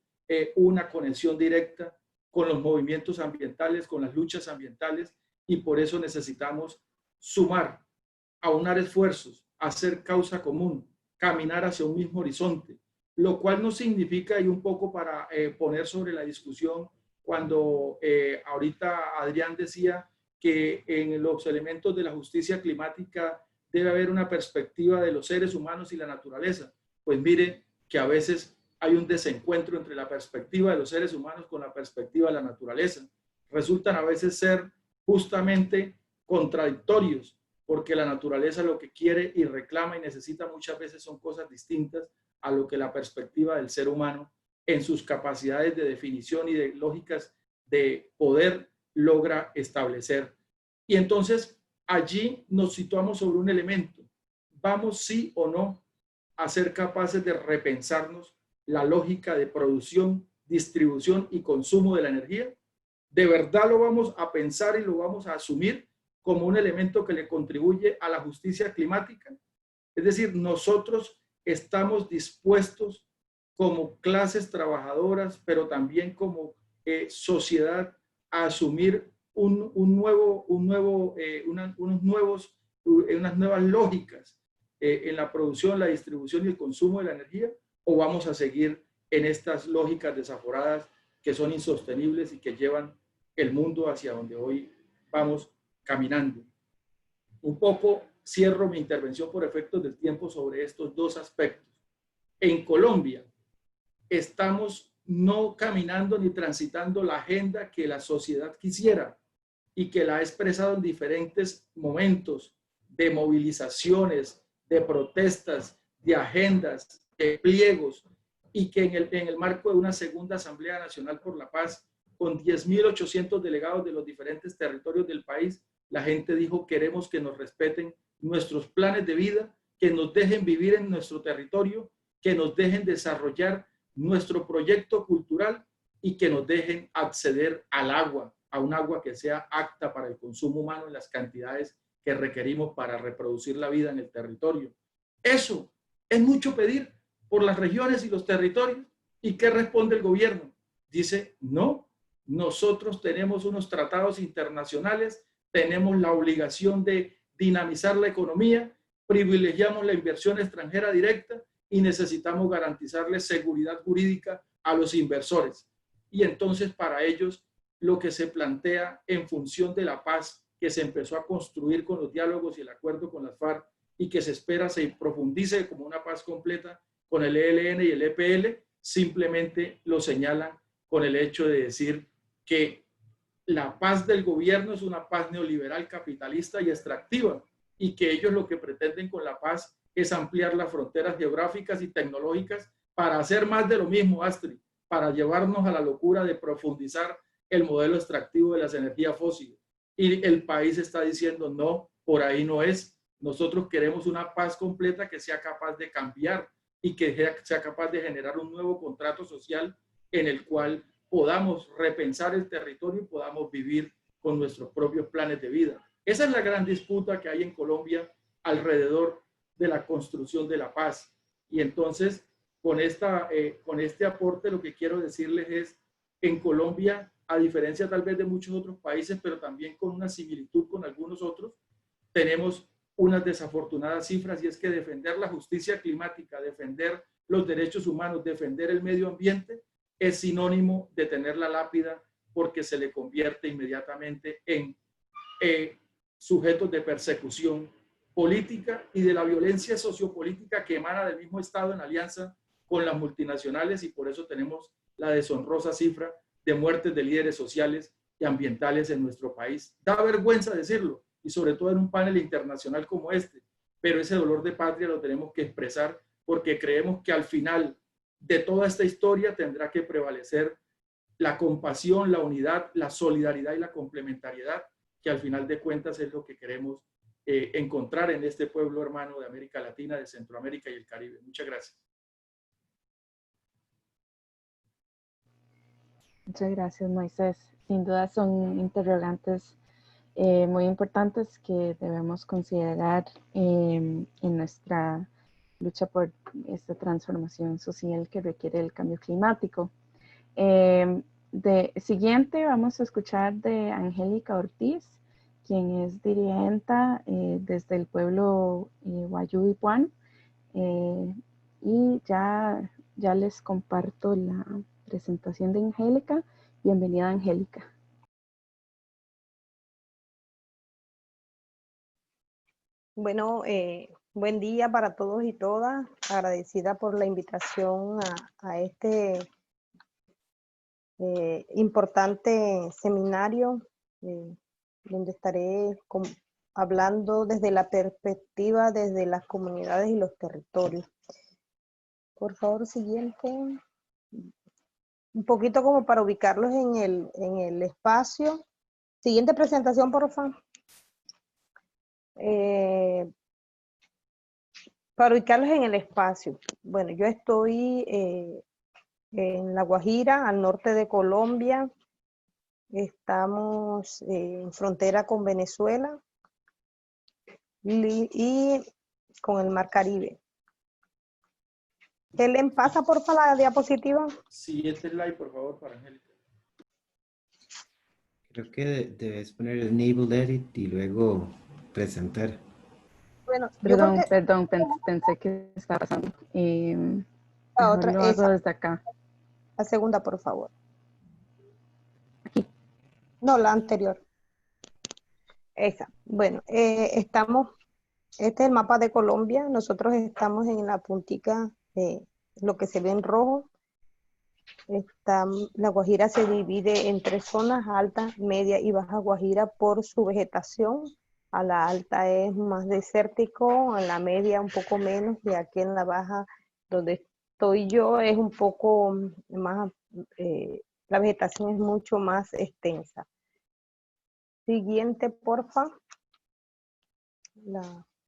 una conexión directa con los movimientos ambientales, con las luchas ambientales, y por eso necesitamos sumar, aunar esfuerzos, hacer causa común, caminar hacia un mismo horizonte, lo cual no significa, y un poco para poner sobre la discusión, cuando ahorita Adrián decía que en los elementos de la justicia climática debe haber una perspectiva de los seres humanos y la naturaleza. Pues mire que a veces hay un desencuentro entre la perspectiva de los seres humanos con la perspectiva de la naturaleza. Resultan a veces ser justamente contradictorios, porque la naturaleza lo que quiere y reclama y necesita muchas veces son cosas distintas a lo que la perspectiva del ser humano en sus capacidades de definición y de lógicas de poder logra establecer. Y entonces allí nos situamos sobre un elemento. ¿Vamos sí o no a ser capaces de repensarnos la lógica de producción, distribución y consumo de la energía? ¿De verdad lo vamos a pensar y lo vamos a asumir como un elemento que le contribuye a la justicia climática? Es decir, nosotros estamos dispuestos como clases trabajadoras, pero también como sociedad, a asumir unas nuevas lógicas en la producción, la distribución y el consumo de la energía, o vamos a seguir en estas lógicas desaforadas que son insostenibles y que llevan el mundo hacia donde hoy vamos caminando. Un poco cierro mi intervención por efectos del tiempo sobre estos dos aspectos. En Colombia estamos no caminando ni transitando la agenda que la sociedad quisiera y que la ha expresado en diferentes momentos de movilizaciones, de protestas, de agendas, de pliegos, y que en el marco de una segunda Asamblea Nacional por la Paz, con 10.800 delegados de los diferentes territorios del país, la gente dijo: queremos que nos respeten nuestros planes de vida, que nos dejen vivir en nuestro territorio, que nos dejen desarrollar nuestro proyecto cultural y que nos dejen acceder al agua, a un agua que sea apta para el consumo humano en las cantidades que requerimos para reproducir la vida en el territorio. Eso es mucho pedir por las regiones y los territorios. ¿Y qué responde el gobierno? Dice: no, nosotros tenemos unos tratados internacionales, tenemos la obligación de dinamizar la economía, privilegiamos la inversión extranjera directa y necesitamos garantizarles seguridad jurídica a los inversores. Y entonces para ellos lo que se plantea en función de la paz que se empezó a construir con los diálogos y el acuerdo con las FARC y que se espera se profundice como una paz completa con el ELN y el EPL, simplemente lo señalan con el hecho de decir que la paz del gobierno es una paz neoliberal, capitalista y extractiva, y que ellos lo que pretenden con la paz es ampliar las fronteras geográficas y tecnológicas para hacer más de lo mismo, Astrid, para llevarnos a la locura de profundizar el modelo extractivo de las energías fósiles. Y el país está diciendo: no, por ahí no es. Nosotros queremos una paz completa que sea capaz de cambiar y que sea capaz de generar un nuevo contrato social en el cual podamos repensar el territorio y podamos vivir con nuestros propios planes de vida. Esa es la gran disputa que hay en Colombia alrededor de la construcción de la paz. Y entonces, con este aporte, lo que quiero decirles es: en Colombia, a diferencia tal vez de muchos otros países, pero también con una similitud con algunos otros, tenemos unas desafortunadas cifras, y es que defender la justicia climática, defender los derechos humanos, defender el medio ambiente, es sinónimo de tener la lápida, porque se le convierte inmediatamente en sujetos de persecución política y de la violencia sociopolítica que emana del mismo Estado en alianza con las multinacionales, y por eso tenemos la deshonrosa cifra de muertes de líderes sociales y ambientales en nuestro país. Da vergüenza decirlo, y sobre todo en un panel internacional como este, pero ese dolor de patria lo tenemos que expresar porque creemos que al final de toda esta historia tendrá que prevalecer la compasión, la unidad, la solidaridad y la complementariedad, que al final de cuentas es lo que queremos encontrar en este pueblo hermano de América Latina, de Centroamérica y el Caribe. Muchas gracias. Muchas gracias, Moisés. Sin duda son interrogantes muy importantes que debemos considerar en nuestra lucha por esta transformación social que requiere el cambio climático. Siguiente vamos a escuchar de Angélica Ortiz, quien es dirigenta desde el pueblo Wayuu y Puan. Y ya les comparto la presentación de Angélica. Bienvenida, Angélica. Bueno, buen día para todos y todas. Agradecida por la invitación a este importante seminario donde estaré hablando desde la perspectiva, desde las comunidades y los territorios. Por favor, siguiente. Un poquito como para ubicarlos en el espacio. Siguiente presentación, por favor. Para ubicarlos en el espacio. Bueno, yo estoy en La Guajira, al norte de Colombia. Estamos en frontera con Venezuela y con el Mar Caribe. Helen, pasa por la diapositiva. Siguiente slide, por favor, para Angélica. Creo que debes poner Enable Edit y luego presentar. Bueno, Perdón, pensé que estaba pasando. La otra, lo hago desde acá. La segunda, por favor. Aquí. No, la anterior. Esa. Bueno, este es el mapa de Colombia. Nosotros estamos en la puntica, lo que se ve en rojo. La Guajira se divide en 3 zonas, alta, media y baja Guajira por su vegetación. A la alta es más desértico, a la media un poco menos, y aquí en la baja, donde estoy yo, es un poco más, la vegetación es mucho más extensa. Siguiente, porfa.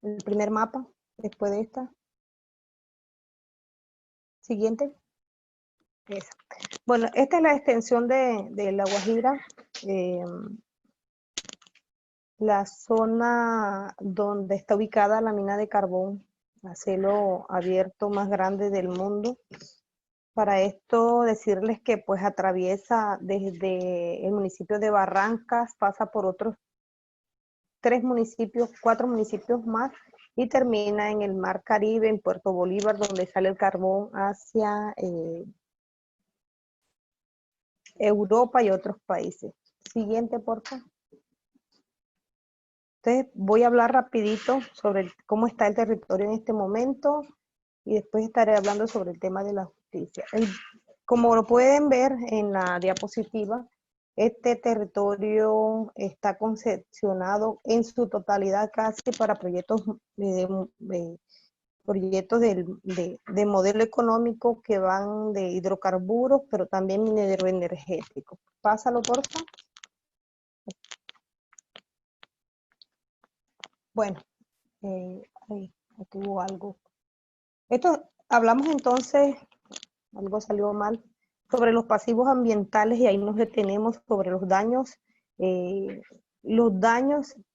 El primer mapa, después de esta. Siguiente. Esa. Bueno, esta es la extensión de La Guajira. La zona donde está ubicada la mina de carbón a cielo abierto más grande del mundo. Para esto decirles que pues atraviesa desde el municipio de Barrancas, pasa por otros 4 municipios más y termina en el Mar Caribe, en Puerto Bolívar, donde sale el carbón hacia Europa y otros países. Siguiente, por favor. Entonces voy a hablar rapidito sobre cómo está el territorio en este momento y después estaré hablando sobre el tema de la justicia. Como lo pueden ver en la diapositiva, este territorio está concepcionado en su totalidad casi para proyectos de modelo económico que van de hidrocarburos, pero también minero energético. Pásalo, por favor. Bueno, aquí hubo algo. Hablamos entonces, algo salió mal, sobre los pasivos ambientales y ahí nos detenemos sobre los daños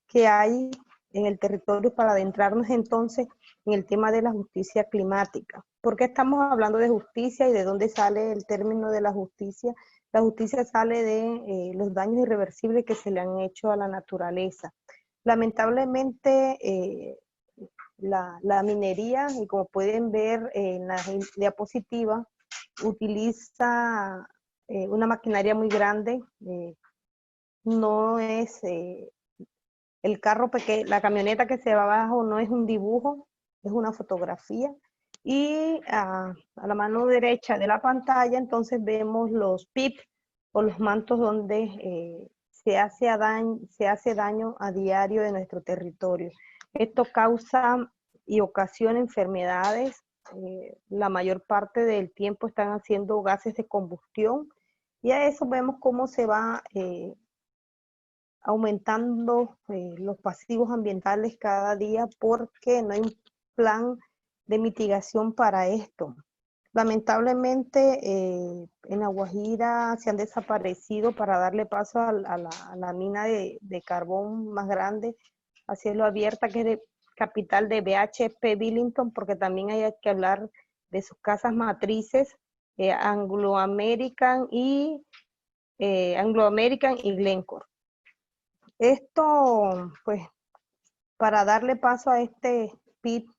que hay en el territorio para adentrarnos entonces en el tema de la justicia climática. ¿Por qué estamos hablando de justicia y de dónde sale el término de la justicia? La justicia sale de los daños irreversibles que se le han hecho a la naturaleza. Lamentablemente, la minería, y como pueden ver en la diapositiva, utiliza una maquinaria muy grande. No es el carro pequeño, la camioneta que se va abajo no es un dibujo, es una fotografía. Y a la mano derecha de la pantalla entonces vemos los PIP o los mantos donde se hace daño a diario en nuestro territorio. Esto causa y ocasiona enfermedades. La mayor parte del tiempo están haciendo gases de combustión y a eso vemos cómo se va aumentando los pasivos ambientales cada día porque no hay un plan de mitigación para esto. Lamentablemente en La Guajira se han desaparecido para darle paso a la mina de carbón más grande a cielo abierta, que es de capital de BHP Billington, porque también hay que hablar de sus casas matrices, Anglo American y Glencore. Esto, pues, para darle paso a este pit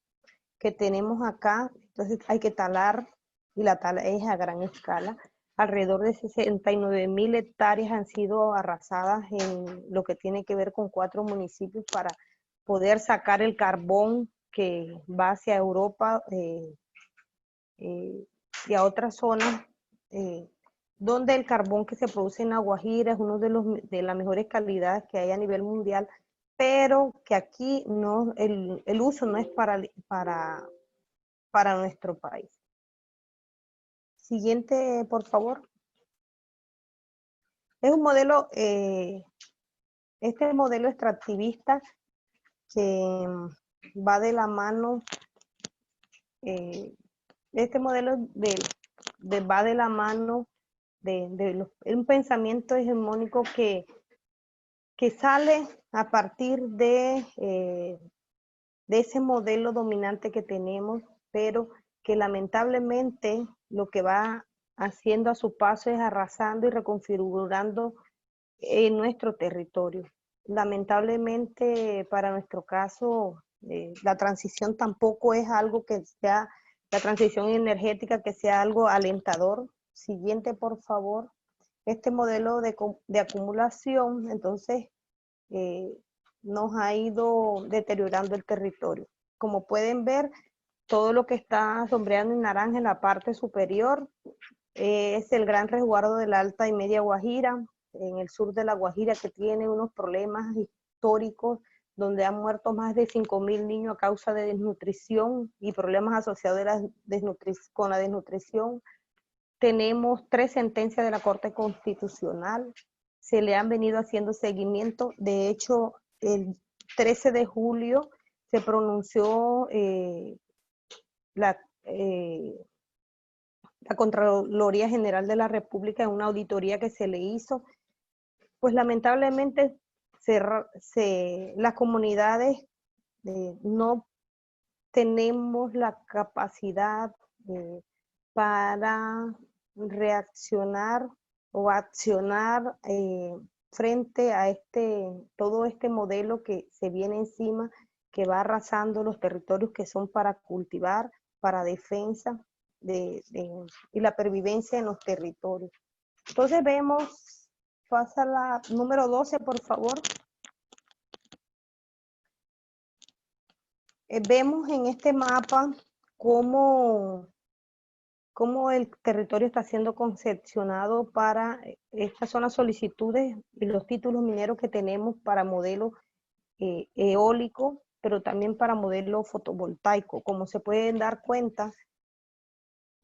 que tenemos acá, entonces hay que talar, y la tala es a gran escala. Alrededor de 69,000 hectáreas han sido arrasadas en lo que tiene que ver con 4 municipios para poder sacar el carbón que va hacia Europa y a otras zonas donde el carbón que se produce en La Guajira es uno de las mejores calidades que hay a nivel mundial, pero que aquí no, el uso no es para nuestro país. Siguiente, por favor. Es un modelo, este modelo extractivista que va de la mano, este modelo va de la mano de un pensamiento hegemónico que sale a partir de ese modelo dominante que tenemos, pero que lamentablemente lo que va haciendo a su paso es arrasando y reconfigurando en nuestro territorio. Lamentablemente para nuestro caso, la transición tampoco es algo que sea, la transición energética que sea algo alentador. Siguiente, por favor. Este modelo de acumulación, entonces, nos ha ido deteriorando el territorio. Como pueden ver, todo lo que está sombreando en naranja en la parte superior es el gran resguardo de la Alta y Media Guajira, en el sur de La Guajira, que tiene unos problemas históricos donde han muerto más de 5,000 niños a causa de desnutrición y problemas asociados con la desnutrición. Tenemos 3 sentencias de la Corte Constitucional, se le han venido haciendo seguimiento. De hecho, el 13 de julio se pronunció la Contraloría General de la República en una auditoría que se le hizo. Pues lamentablemente las comunidades no tenemos la capacidad para reaccionar o accionar frente a todo este modelo que se viene encima, que va arrasando los territorios que son para cultivar, para defensa y la pervivencia en los territorios. Entonces vemos, pasa la número 12, por favor. Vemos en este mapa cómo el territorio está siendo concepcionado para, estas son las solicitudes y los títulos mineros que tenemos para modelo eólico, pero también para modelo fotovoltaico. Como se pueden dar cuenta,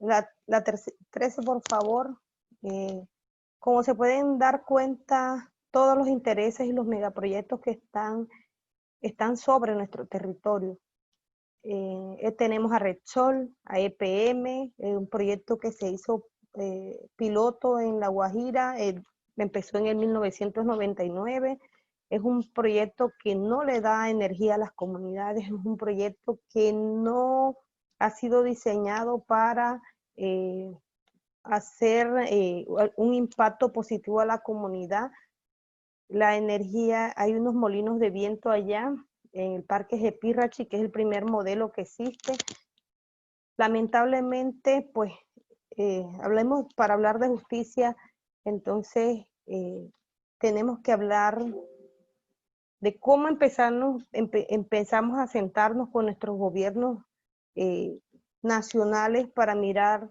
la 13, por favor, como se pueden dar cuenta, todos los intereses y los megaproyectos que están sobre nuestro territorio. Tenemos a Repsol, a EPM, un proyecto que se hizo piloto en La Guajira, empezó en el 1999, es un proyecto que no le da energía a las comunidades, es un proyecto que no ha sido diseñado para hacer un impacto positivo a la comunidad. La energía, hay unos molinos de viento allá, en el Parque Jepirrachi, que es el primer modelo que existe. Lamentablemente, pues, para hablar de justicia, entonces tenemos que hablar de cómo empezamos a sentarnos con nuestros gobiernos nacionales para mirar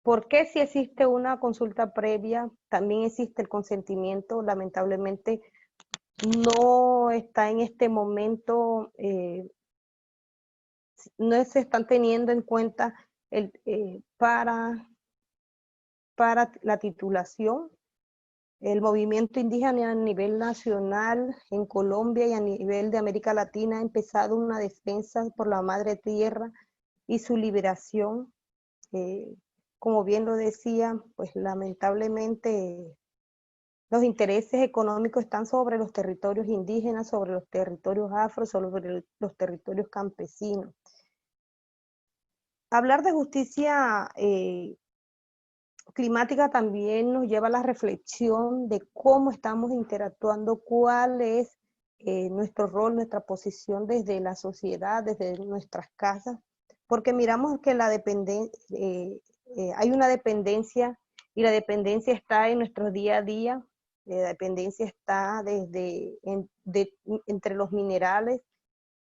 ¿Por qué si existe una consulta previa, también existe el consentimiento? Lamentablemente no está en este momento, no se están teniendo en cuenta para la titulación. El movimiento indígena a nivel nacional en Colombia y a nivel de América Latina ha empezado una defensa por la madre tierra y su liberación. Como bien lo decía, pues lamentablemente los intereses económicos están sobre los territorios indígenas, sobre los territorios afro, sobre los territorios campesinos. Hablar de justicia climática también nos lleva a la reflexión de cómo estamos interactuando, cuál es nuestro rol, nuestra posición desde la sociedad, desde nuestras casas, porque miramos que hay una dependencia, y la dependencia está en nuestro día a día. La dependencia está entre los minerales,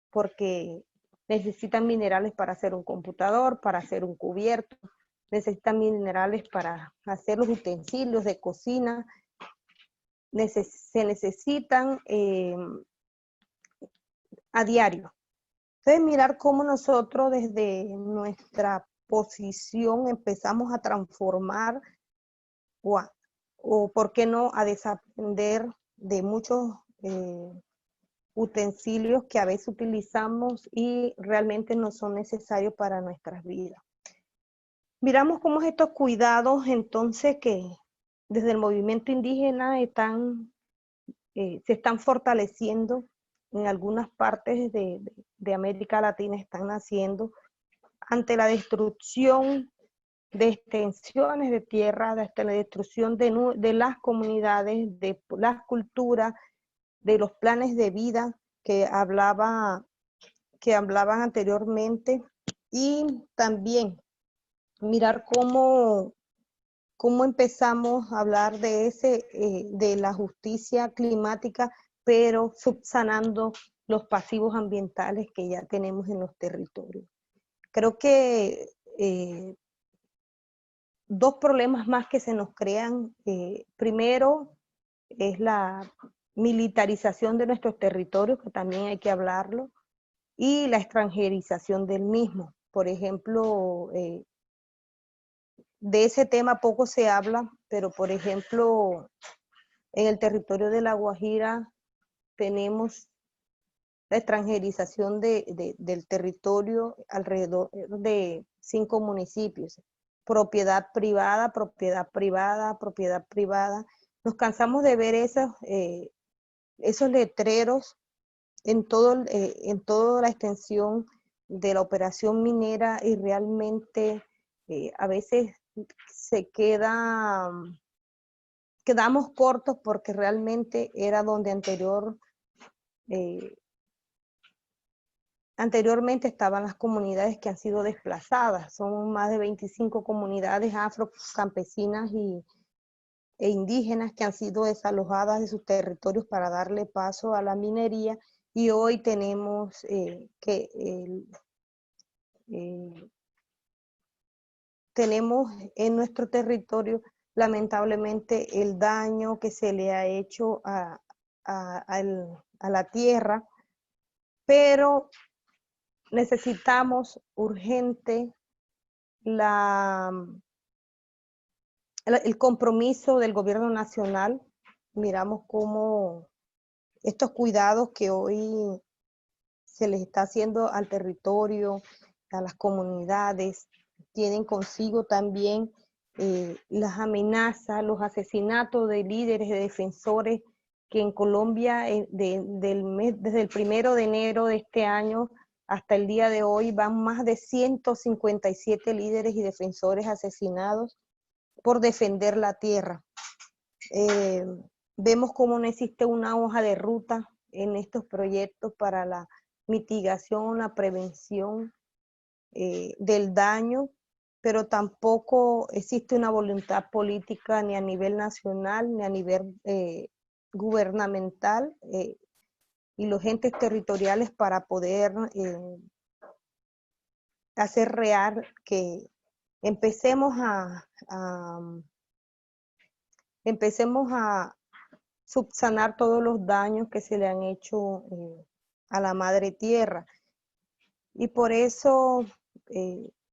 porque necesitan minerales para hacer un computador, para hacer un cubierto, necesitan minerales para hacer los utensilios de cocina, se necesitan a diario. Entonces, mirar cómo nosotros desde nuestra posición empezamos a transformar o por qué no, a desaprender de muchos utensilios que a veces utilizamos y realmente no son necesarios para nuestras vidas. Miramos cómo estos cuidados, entonces, que desde el movimiento indígena se están fortaleciendo en algunas partes de América Latina, están naciendo ante la destrucción de extensiones de tierra, hasta la destrucción de las comunidades, de las culturas, de los planes de vida que hablaban anteriormente, y también mirar cómo empezamos a hablar de la justicia climática, pero subsanando los pasivos ambientales que ya tenemos en los territorios. Creo que dos problemas más que se nos crean. Primero es la militarización de nuestros territorios, que también hay que hablarlo, y la extranjerización del mismo. Por ejemplo, de ese tema poco se habla, pero por ejemplo, en el territorio de La Guajira tenemos la extranjerización del territorio alrededor de 5 municipios. Propiedad privada, propiedad privada, propiedad privada. Nos cansamos de ver esos letreros en toda la extensión de la operación minera, y realmente a veces quedamos cortos, porque realmente era donde anteriormente estaban las comunidades que han sido desplazadas. Son más de 25 comunidades afrocampesinas e indígenas que han sido desalojadas de sus territorios para darle paso a la minería, y hoy tenemos tenemos en nuestro territorio lamentablemente el daño que se le ha hecho a la tierra, pero necesitamos urgente el compromiso del gobierno nacional. Miramos cómo estos cuidados que hoy se les está haciendo al territorio, a las comunidades, tienen consigo también las amenazas, los asesinatos de líderes, de defensores, que en Colombia desde el 1 de enero de este año hasta el día de hoy van más de 157 líderes y defensores asesinados por defender la tierra. Vemos cómo no existe una hoja de ruta en estos proyectos para la mitigación, la prevención del daño, pero tampoco existe una voluntad política ni a nivel nacional ni a nivel gubernamental y los entes territoriales para poder hacer real que empecemos a subsanar todos los daños que se le han hecho a la madre tierra. Y por eso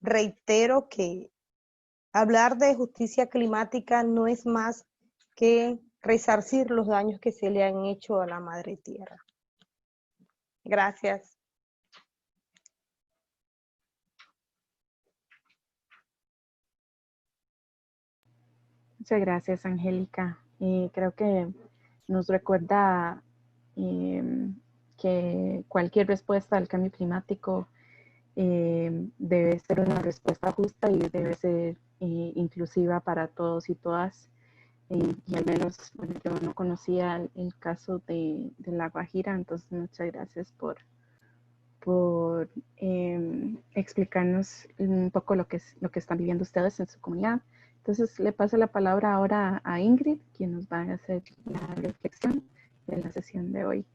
reitero que hablar de justicia climática no es más que resarcir los daños que se le han hecho a la madre tierra. Gracias. Muchas gracias, Angélica. Creo que nos recuerda que cualquier respuesta al cambio climático debe ser una respuesta justa y debe ser inclusiva para todos y todas. Y al menos, bueno, yo no conocía el caso de La Guajira, entonces muchas gracias por explicarnos un poco lo que están viviendo ustedes en su comunidad. Entonces le paso la palabra ahora a Ingrid, quien nos va a hacer la reflexión de la sesión de hoy.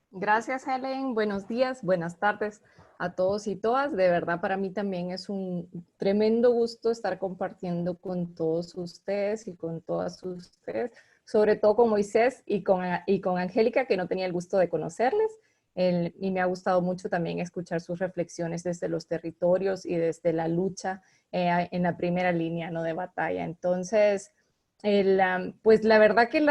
Gracias, Helen. Buenos días, buenas tardes a todos y todas. De verdad, para mí también es un tremendo gusto estar compartiendo con todos ustedes y con todas ustedes, sobre todo con Moisés y con Angélica, que no tenía el gusto de conocerles. Y me ha gustado mucho también escuchar sus reflexiones desde los territorios y desde la lucha en la primera línea, ¿no?, de batalla. Entonces, pues la verdad que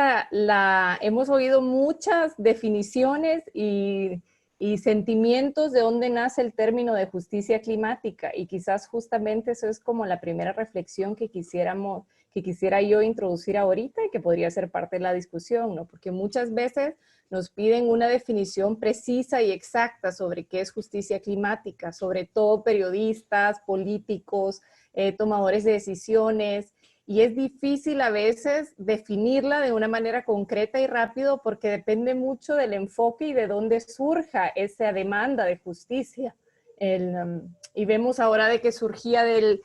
hemos oído muchas definiciones y sentimientos de dónde nace el término de justicia climática, y quizás justamente eso es como la primera reflexión que quisiera yo introducir ahorita y que podría ser parte de la discusión, ¿no? Porque muchas veces nos piden una definición precisa y exacta sobre qué es justicia climática, sobre todo periodistas, políticos, tomadores de decisiones. Y es difícil a veces definirla de una manera concreta y rápido porque depende mucho del enfoque y de dónde surja esa demanda de justicia. Y vemos ahora de que surgía de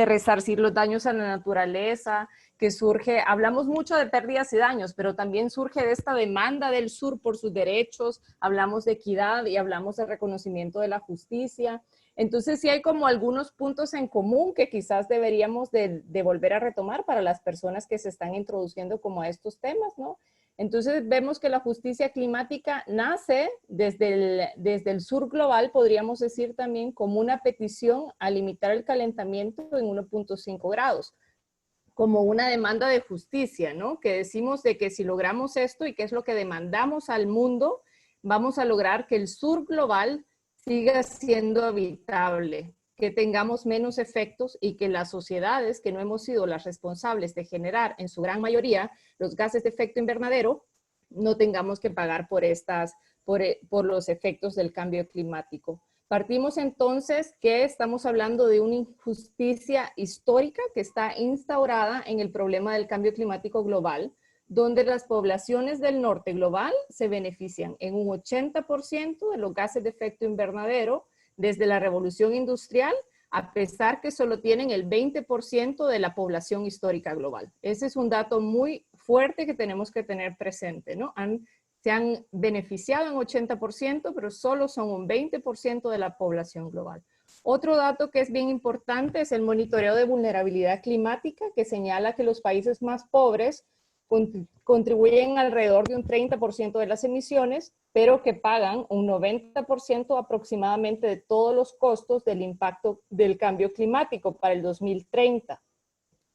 resarcir los daños a la naturaleza, que surge, hablamos mucho de pérdidas y daños, pero también surge de esta demanda del sur por sus derechos, hablamos de equidad y hablamos de reconocimiento de la justicia. Entonces sí hay como algunos puntos en común que quizás deberíamos de volver a retomar para las personas que se están introduciendo como a estos temas, ¿no? Entonces vemos que la justicia climática nace desde el sur global, podríamos decir también, como una petición a limitar el calentamiento en 1.5 grados, como una demanda de justicia, ¿no? Que decimos de que si logramos esto y que es lo que demandamos al mundo, vamos a lograr que el sur global siga siendo habitable, que tengamos menos efectos y que las sociedades que no hemos sido las responsables de generar en su gran mayoría los gases de efecto invernadero, no tengamos que pagar por los efectos del cambio climático. Partimos entonces que estamos hablando de una injusticia histórica que está instaurada en el problema del cambio climático global, donde las poblaciones del norte global se benefician en un 80% de los gases de efecto invernadero desde la revolución industrial, a pesar que solo tienen el 20% de la población histórica global. Ese es un dato muy fuerte que tenemos que tener presente, ¿no? Se han beneficiado en 80%, pero solo son un 20% de la población global. Otro dato que es bien importante es el monitoreo de vulnerabilidad climática, que señala que los países más pobres contribuyen alrededor de un 30% de las emisiones, pero que pagan un 90% aproximadamente de todos los costos del impacto del cambio climático para el 2030.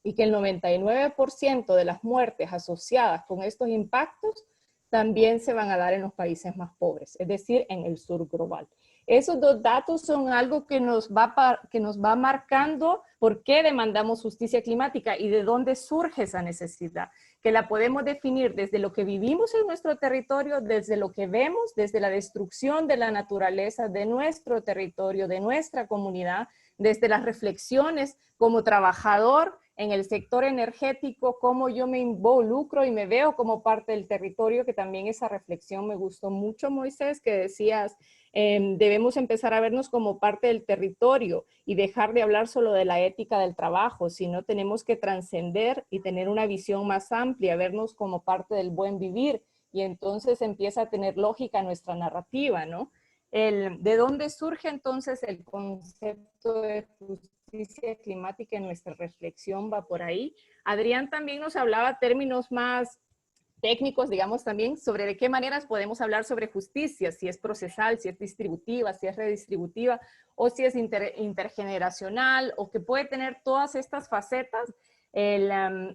Y que el 99% de las muertes asociadas con estos impactos también se van a dar en los países más pobres, es decir, en el sur global. Esos dos datos son algo que nos va marcando por qué demandamos justicia climática y de dónde surge esa necesidad, que la podemos definir desde lo que vivimos en nuestro territorio, desde lo que vemos, desde la destrucción de la naturaleza de nuestro territorio, de nuestra comunidad, desde las reflexiones como trabajador en el sector energético, cómo yo me involucro y me veo como parte del territorio, que también esa reflexión me gustó mucho, Moisés, que decías, debemos empezar a vernos como parte del territorio y dejar de hablar solo de la ética del trabajo, sino tenemos que trascender y tener una visión más amplia, vernos como parte del buen vivir, y entonces empieza a tener lógica nuestra narrativa, ¿no? ¿De dónde surge entonces el concepto de justicia climática? En nuestra reflexión va por ahí. Adrián también nos hablaba términos más técnicos, digamos, también sobre de qué maneras podemos hablar sobre justicia, si es procesal, si es distributiva, si es redistributiva, o si es intergeneracional, o que puede tener todas estas facetas.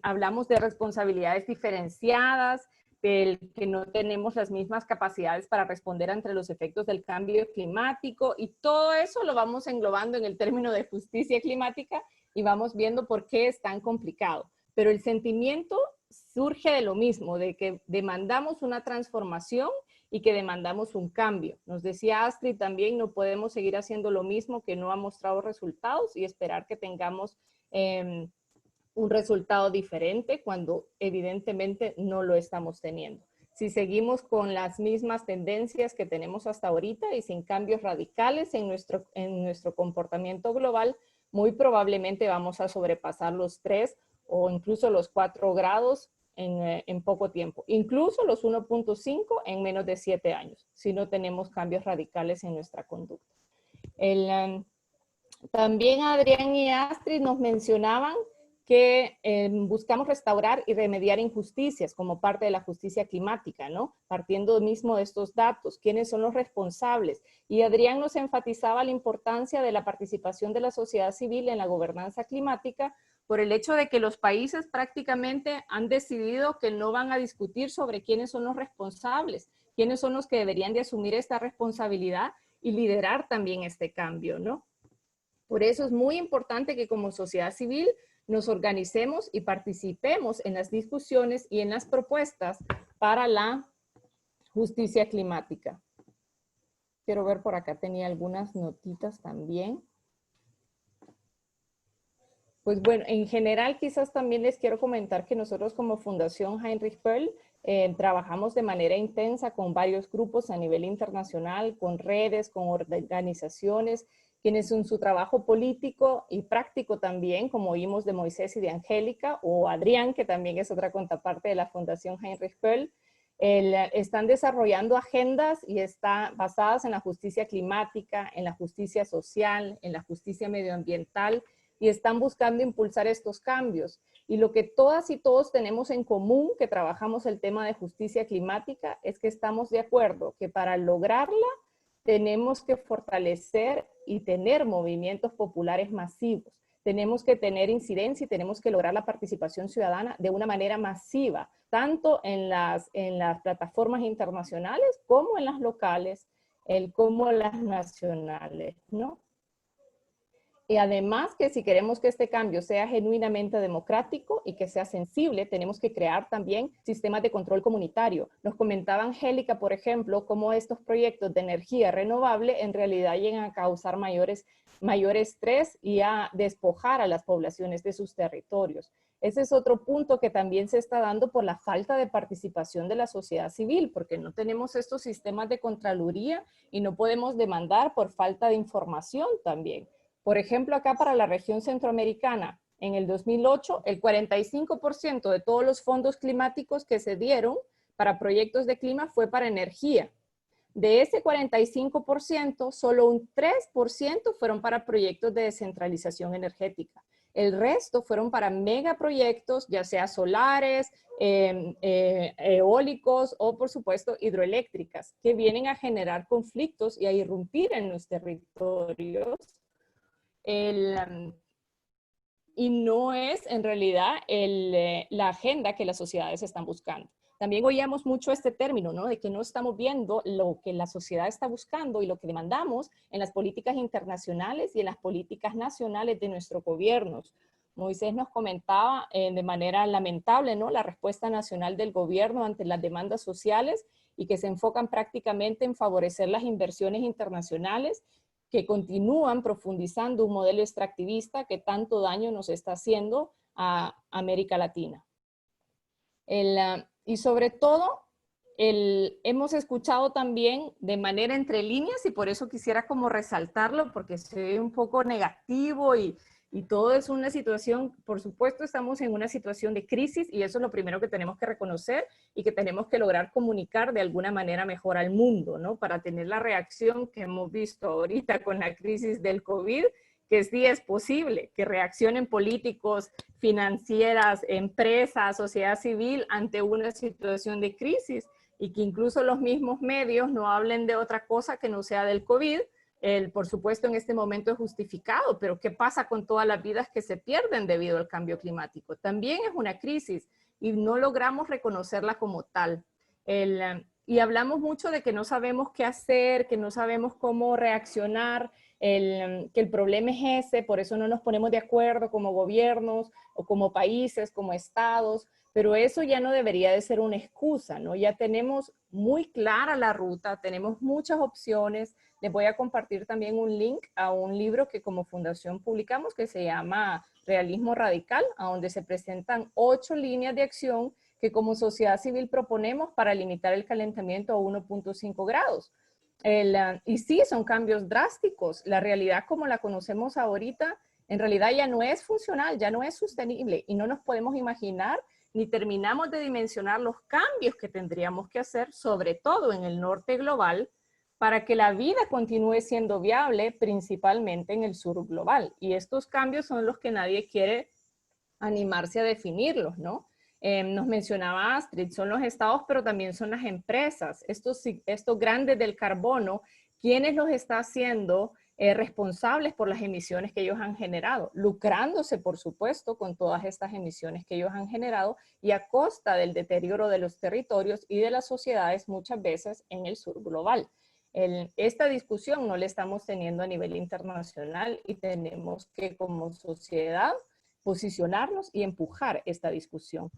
Hablamos de responsabilidades diferenciadas, del que no tenemos las mismas capacidades para responder ante los efectos del cambio climático, y todo eso lo vamos englobando en el término de justicia climática y vamos viendo por qué es tan complicado. Pero el sentimiento surge de lo mismo, de que demandamos una transformación y que demandamos un cambio. Nos decía Astrid también, no podemos seguir haciendo lo mismo que no ha mostrado resultados y esperar que tengamos un resultado diferente cuando evidentemente no lo estamos teniendo. Si seguimos con las mismas tendencias que tenemos hasta ahorita y sin cambios radicales en nuestro comportamiento global, muy probablemente vamos a sobrepasar los 3 o incluso los 4 grados en poco tiempo. Incluso los 1.5 en menos de 7 años, si no tenemos cambios radicales en nuestra conducta. También Adrián y Astrid nos mencionaban que buscamos restaurar y remediar injusticias como parte de la justicia climática, ¿no? Partiendo mismo de estos datos, ¿quiénes son los responsables? Y Adrián nos enfatizaba la importancia de la participación de la sociedad civil en la gobernanza climática por el hecho de que los países prácticamente han decidido que no van a discutir sobre quiénes son los responsables, quiénes son los que deberían de asumir esta responsabilidad y liderar también este cambio, ¿no? Por eso es muy importante que como sociedad civil nos organicemos y participemos en las discusiones y en las propuestas para la justicia climática. Quiero ver por acá, tenía algunas notitas también. Pues bueno, en general quizás también les quiero comentar que nosotros como Fundación Heinrich Böll trabajamos de manera intensa con varios grupos a nivel internacional, con redes, con organizaciones, quienes en su trabajo político y práctico también, como oímos de Moisés y de Angélica, o Adrián, que también es otra contraparte de la Fundación Heinrich Böll, están desarrollando agendas y están basadas en la justicia climática, en la justicia social, en la justicia medioambiental, y están buscando impulsar estos cambios. Y lo que todas y todos tenemos en común que trabajamos el tema de justicia climática es que estamos de acuerdo que para lograrla tenemos que fortalecer y tener movimientos populares masivos. Tenemos que tener incidencia y tenemos que lograr la participación ciudadana de una manera masiva, tanto en las plataformas internacionales como en las locales, como en las nacionales, ¿no? Y además que si queremos que este cambio sea genuinamente democrático y que sea sensible, tenemos que crear también sistemas de control comunitario. Nos comentaba Angélica, por ejemplo, cómo estos proyectos de energía renovable en realidad llegan a causar mayor estrés y a despojar a las poblaciones de sus territorios. Ese es otro punto que también se está dando por la falta de participación de la sociedad civil, porque no tenemos estos sistemas de contraloría y no podemos demandar por falta de información también. Por ejemplo, acá para la región centroamericana, en el 2008, el 45% de todos los fondos climáticos que se dieron para proyectos de clima fue para energía. De ese 45%, solo un 3% fueron para proyectos de descentralización energética. El resto fueron para megaproyectos, ya sea solares, eólicos o, por supuesto, hidroeléctricas, que vienen a generar conflictos y a irrumpir en los territorios. Y no es en realidad la agenda que las sociedades están buscando. También oíamos mucho este término, ¿no? De que no estamos viendo lo que la sociedad está buscando y lo que demandamos en las políticas internacionales y en las políticas nacionales de nuestros gobiernos. Moisés nos comentaba de manera lamentable, ¿no? La respuesta nacional del gobierno ante las demandas sociales y que se enfocan prácticamente en favorecer las inversiones internacionales que continúan profundizando un modelo extractivista que tanto daño nos está haciendo a América Latina. Y sobre todo, hemos escuchado también de manera entre líneas, y por eso quisiera como resaltarlo, porque se ve un poco negativo y Y todo es una situación, por supuesto, estamos en una situación de crisis y eso es lo primero que tenemos que reconocer y que tenemos que lograr comunicar de alguna manera mejor al mundo, ¿no? Para tener la reacción que hemos visto ahorita con la crisis del COVID, que sí es posible que reaccionen políticos, financieras, empresas, sociedad civil ante una situación de crisis y que incluso los mismos medios no hablen de otra cosa que no sea del COVID. Por supuesto, en este momento es justificado, pero ¿qué pasa con todas las vidas que se pierden debido al cambio climático? También es una crisis y no logramos reconocerla como tal. Y hablamos mucho de que no sabemos qué hacer, que no sabemos cómo reaccionar, que el problema es ese, por eso no nos ponemos de acuerdo como gobiernos o como países, como estados, pero eso ya no debería de ser una excusa, ¿no? Ya tenemos muy clara la ruta, tenemos muchas opciones. Les voy a compartir también un link a un libro que como fundación publicamos que se llama Realismo Radical, a donde se presentan 8 líneas de acción que como sociedad civil proponemos para limitar el calentamiento a 1.5 grados. Y sí, son cambios drásticos. La realidad como la conocemos ahorita, en realidad ya no es funcional, ya no es sostenible y no nos podemos imaginar ni terminamos de dimensionar los cambios que tendríamos que hacer, sobre todo en el norte global, para que la vida continúe siendo viable, principalmente en el sur global. Y estos cambios son los que nadie quiere animarse a definirlos, ¿no? Nos mencionaba Astrid, son los estados, pero también son las empresas. Estos grandes del carbono, ¿quiénes los está haciendo responsables por las emisiones que ellos han generado? Lucrándose, por supuesto, con todas estas emisiones que ellos han generado y a costa del deterioro de los territorios y de las sociedades muchas veces en el sur global. Esta discusión no la estamos teniendo a nivel internacional y tenemos que como sociedad posicionarnos y empujar esta discusión.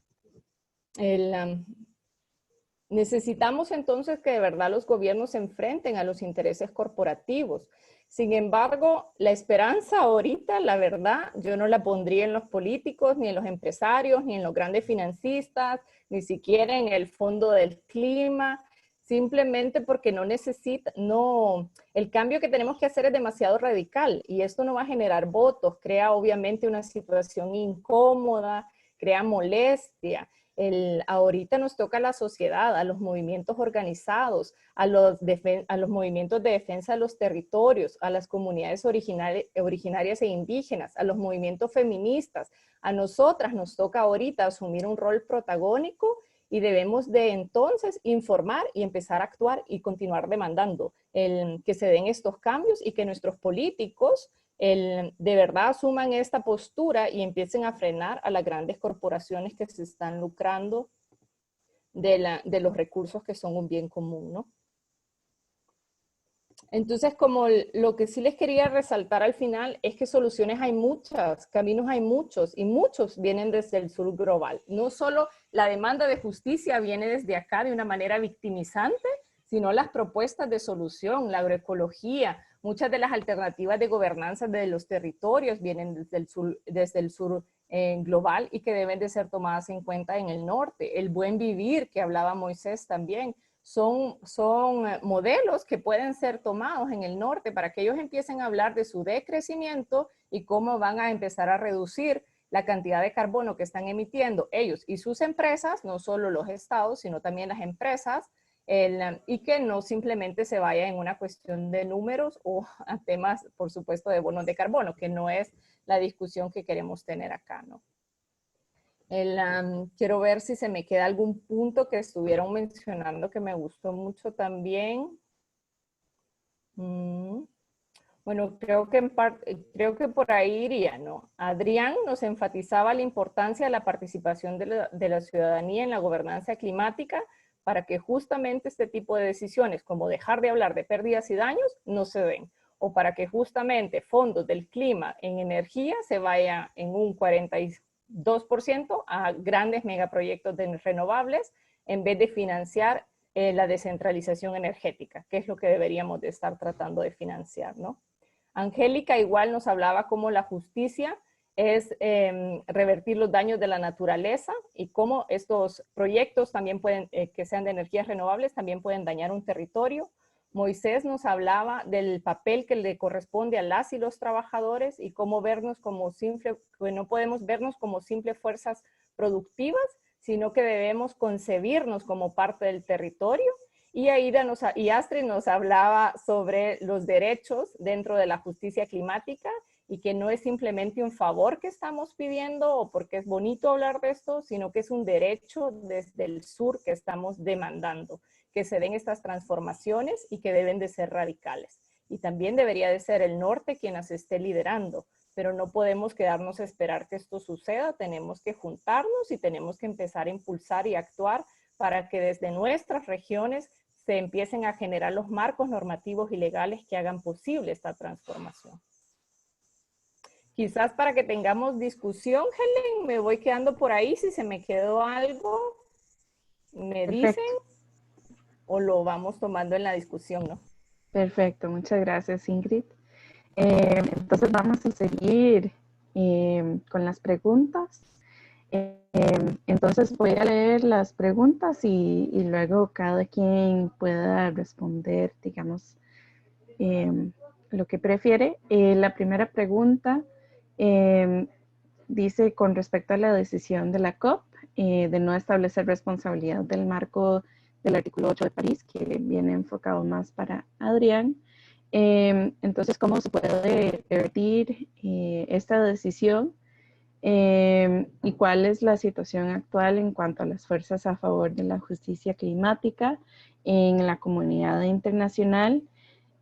Necesitamos entonces que de verdad los gobiernos se enfrenten a los intereses corporativos. Sin embargo, la esperanza ahorita, la verdad, yo no la pondría en los políticos, ni en los empresarios, ni en los grandes financistas, ni siquiera en el Fondo del Clima, simplemente porque el cambio que tenemos que hacer es demasiado radical y esto no va a generar votos, crea obviamente una situación incómoda, crea molestia. Ahorita nos toca a la sociedad, a los movimientos organizados, a los movimientos de defensa de los territorios, a las comunidades originarias e indígenas, a los movimientos feministas. A nosotras nos toca ahorita asumir un rol protagónico y debemos de entonces informar y empezar a actuar y continuar demandando que se den estos cambios y que nuestros políticos de verdad asuman esta postura y empiecen a frenar a las grandes corporaciones que se están lucrando de los recursos que son un bien común, ¿no? Entonces, como lo que sí les quería resaltar al final es que soluciones hay muchas, caminos hay muchos, y muchos vienen desde el sur global. No solo la demanda de justicia viene desde acá de una manera victimizante, sino las propuestas de solución, la agroecología, muchas de las alternativas de gobernanza de los territorios vienen desde el sur global y que deben de ser tomadas en cuenta en el norte. El buen vivir, que hablaba Moisés también, son modelos que pueden ser tomados en el norte para que ellos empiecen a hablar de su decrecimiento y cómo van a empezar a reducir la cantidad de carbono que están emitiendo ellos y sus empresas, no solo los estados, sino también las empresas, y que no simplemente se vaya en una cuestión de números o a temas, por supuesto, de bonos de carbono, que no es la discusión que queremos tener acá, ¿no? Quiero ver si se me queda algún punto que estuvieron mencionando que me gustó mucho también. Bueno, creo que por ahí iría, ¿no? Adrián nos enfatizaba la importancia de la participación de la ciudadanía en la gobernanza climática para que justamente este tipo de decisiones, como dejar de hablar de pérdidas y daños, no se den. O para que justamente fondos del clima en energía se vaya en un 42% a grandes megaproyectos de renovables en vez de financiar la descentralización energética, que es lo que deberíamos de estar tratando de financiar, ¿no? Angélica igual nos hablaba cómo la justicia es revertir los daños de la naturaleza y cómo estos proyectos también pueden, que sean de energías renovables, también pueden dañar un territorio. Moisés nos hablaba del papel que le corresponde a las y los trabajadores y cómo vernos como que no podemos vernos como simples fuerzas productivas, sino que debemos concebirnos como parte del territorio. Y Astrid nos hablaba sobre los derechos dentro de la justicia climática y que no es simplemente un favor que estamos pidiendo o porque es bonito hablar de esto, sino que es un derecho desde el sur que estamos demandando, que se den estas transformaciones y que deben de ser radicales. Y también debería de ser el norte quien las esté liderando, pero no podemos quedarnos a esperar que esto suceda, tenemos que juntarnos y tenemos que empezar a impulsar y actuar para que desde nuestras regiones se empiecen a generar los marcos normativos y legales que hagan posible esta transformación. Quizás para que tengamos discusión, Helen, me voy quedando por ahí. Si se me quedó algo, me dicen o lo vamos tomando en la discusión, ¿no? Perfecto, muchas gracias, Ingrid. Entonces vamos a seguir con las preguntas. Entonces voy a leer las preguntas y luego cada quien pueda responder, digamos, lo que prefiere. La primera pregunta dice con respecto a la decisión de la COP de no establecer responsabilidad del marco del artículo 8 de París, que viene enfocado más para Adrián. Entonces, ¿cómo se puede revertir esta decisión? ¿Y cuál es la situación actual en cuanto a las fuerzas a favor de la justicia climática en la comunidad internacional?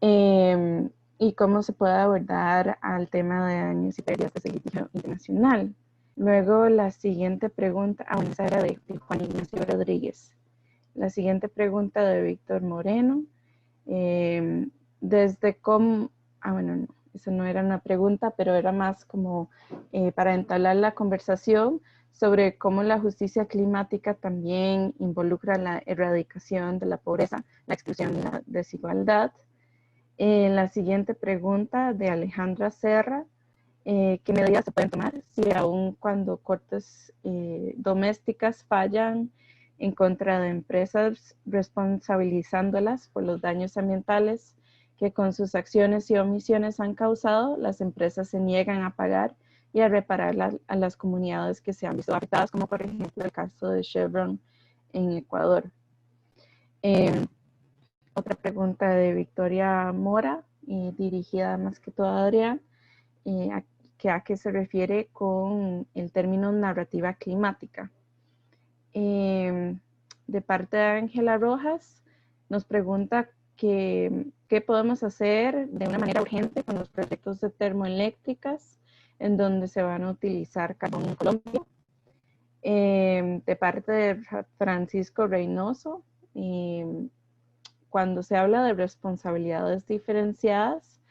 Y cómo se puede abordar al tema de daños y pérdidas de litigio internacional. Luego la siguiente pregunta, esa era de Juan Ignacio Rodríguez. La siguiente pregunta de Víctor Moreno, desde cómo, bueno, no, eso no era una pregunta, pero era más como para entablar la conversación sobre cómo la justicia climática también involucra la erradicación de la pobreza, la exclusión y la desigualdad. La siguiente pregunta de Alejandra Serra, ¿qué medidas se pueden tomar si aún cuando cortes domésticas fallan en contra de empresas responsabilizándolas por los daños ambientales que con sus acciones y omisiones han causado? Las empresas se niegan a pagar y a reparar a las comunidades que se han visto afectadas, como por ejemplo el caso de Chevron en Ecuador. Otra pregunta de Victoria Mora, dirigida más que todo a Adrián, ¿a qué se refiere con el término narrativa climática? De parte de Ángela Rojas, nos pregunta qué podemos hacer de una manera urgente con los proyectos de termoeléctricas en donde se van a utilizar carbón en Colombia. De parte de Francisco Reynoso, cuando se habla de responsabilidades diferenciadas,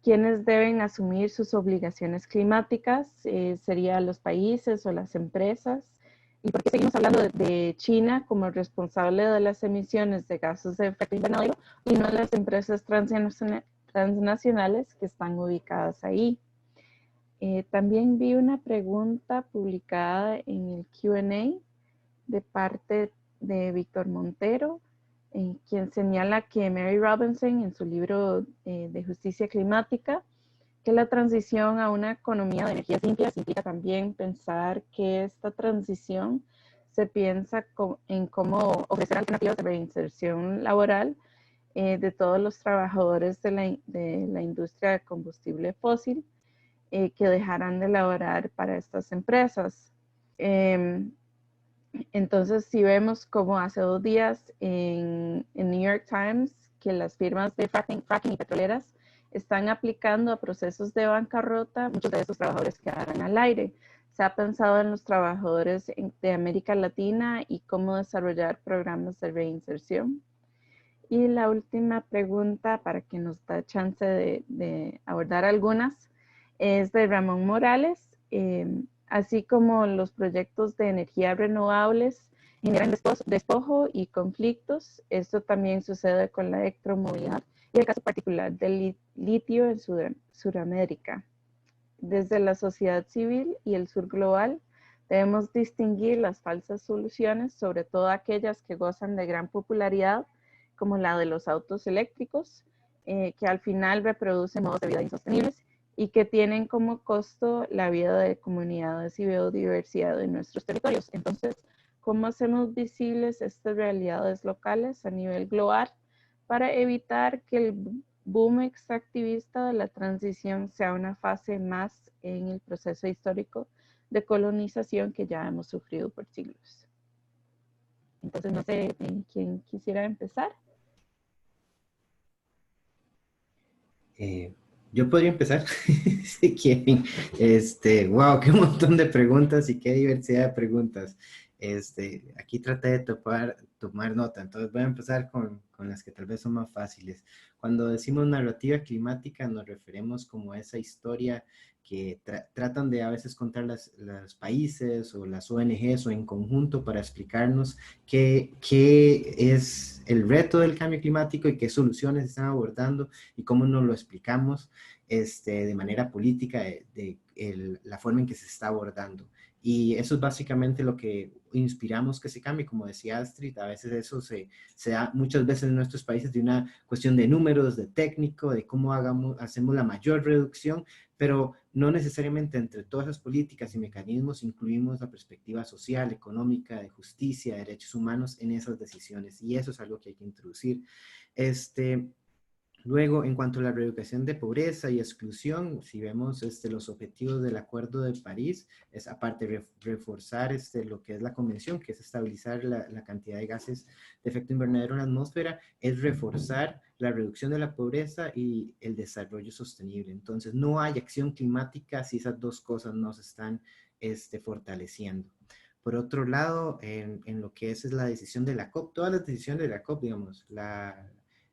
¿quiénes deben asumir sus obligaciones climáticas? ¿Serían los países o las empresas? ¿Y por qué seguimos hablando de China como responsable de las emisiones de gases de efecto invernadero y no las empresas transnacionales que están ubicadas ahí? También vi una pregunta publicada en el Q&A de parte de Víctor Montero, quien señala que Mary Robinson en su libro de Justicia Climática, que la transición a una economía de energías limpias implica también pensar que esta transición se piensa en cómo ofrecer alternativas de reinserción laboral de todos los trabajadores de la industria de combustible fósil que dejarán de laborar para estas empresas. Entonces, si vemos como hace 2 días en New York Times que las firmas de fracking y petroleras están aplicando a procesos de bancarrota, muchos de esos trabajadores quedarán al aire. Se ha pensado en los trabajadores de América Latina y cómo desarrollar programas de reinserción. Y la última pregunta, para que nos da chance de abordar algunas, es de Ramón Morales. Así como los proyectos de energía renovables generan despojo y conflictos, esto también sucede con la electromovilidad y el caso particular del litio en Sudamérica. Desde la sociedad civil y el sur global, debemos distinguir las falsas soluciones, sobre todo aquellas que gozan de gran popularidad, como la de los autos eléctricos, que al final reproducen modos de vida insostenibles y que tienen como costo la vida de comunidades y biodiversidad en nuestros territorios. Entonces, ¿cómo hacemos visibles estas realidades locales a nivel global para evitar que el boom extractivista de la transición sea una fase más en el proceso histórico de colonización que ya hemos sufrido por siglos? Entonces, no sé quién quisiera empezar. Yo podría empezar, si quieren. Wow, qué montón de preguntas y qué diversidad de preguntas. Aquí traté de tomar nota, entonces voy a empezar con las que tal vez son más fáciles. Cuando decimos narrativa climática, nos referimos como a esa historia que tratan de a veces contar los países o las ONGs o en conjunto para explicarnos qué es el reto del cambio climático y qué soluciones están abordando y cómo nos lo explicamos de manera política, la forma en que se está abordando. Y eso es básicamente lo que inspiramos que se cambie. Como decía Astrid, a veces eso se da muchas veces en nuestros países de una cuestión de números, de técnico, de cómo hacemos la mayor reducción, pero no necesariamente entre todas esas políticas y mecanismos incluimos la perspectiva social, económica, de justicia, de derechos humanos en esas decisiones. Y eso es algo que hay que introducir. Luego, en cuanto a la reeducación de pobreza y exclusión, si vemos los objetivos del Acuerdo de París, es aparte de reforzar lo que es la convención, que es estabilizar la cantidad de gases de efecto invernadero en la atmósfera, es reforzar la reducción de la pobreza y el desarrollo sostenible. Entonces, no hay acción climática si esas dos cosas no se están fortaleciendo. Por otro lado, en lo que es la decisión de la COP, todas las decisiones de la COP, digamos,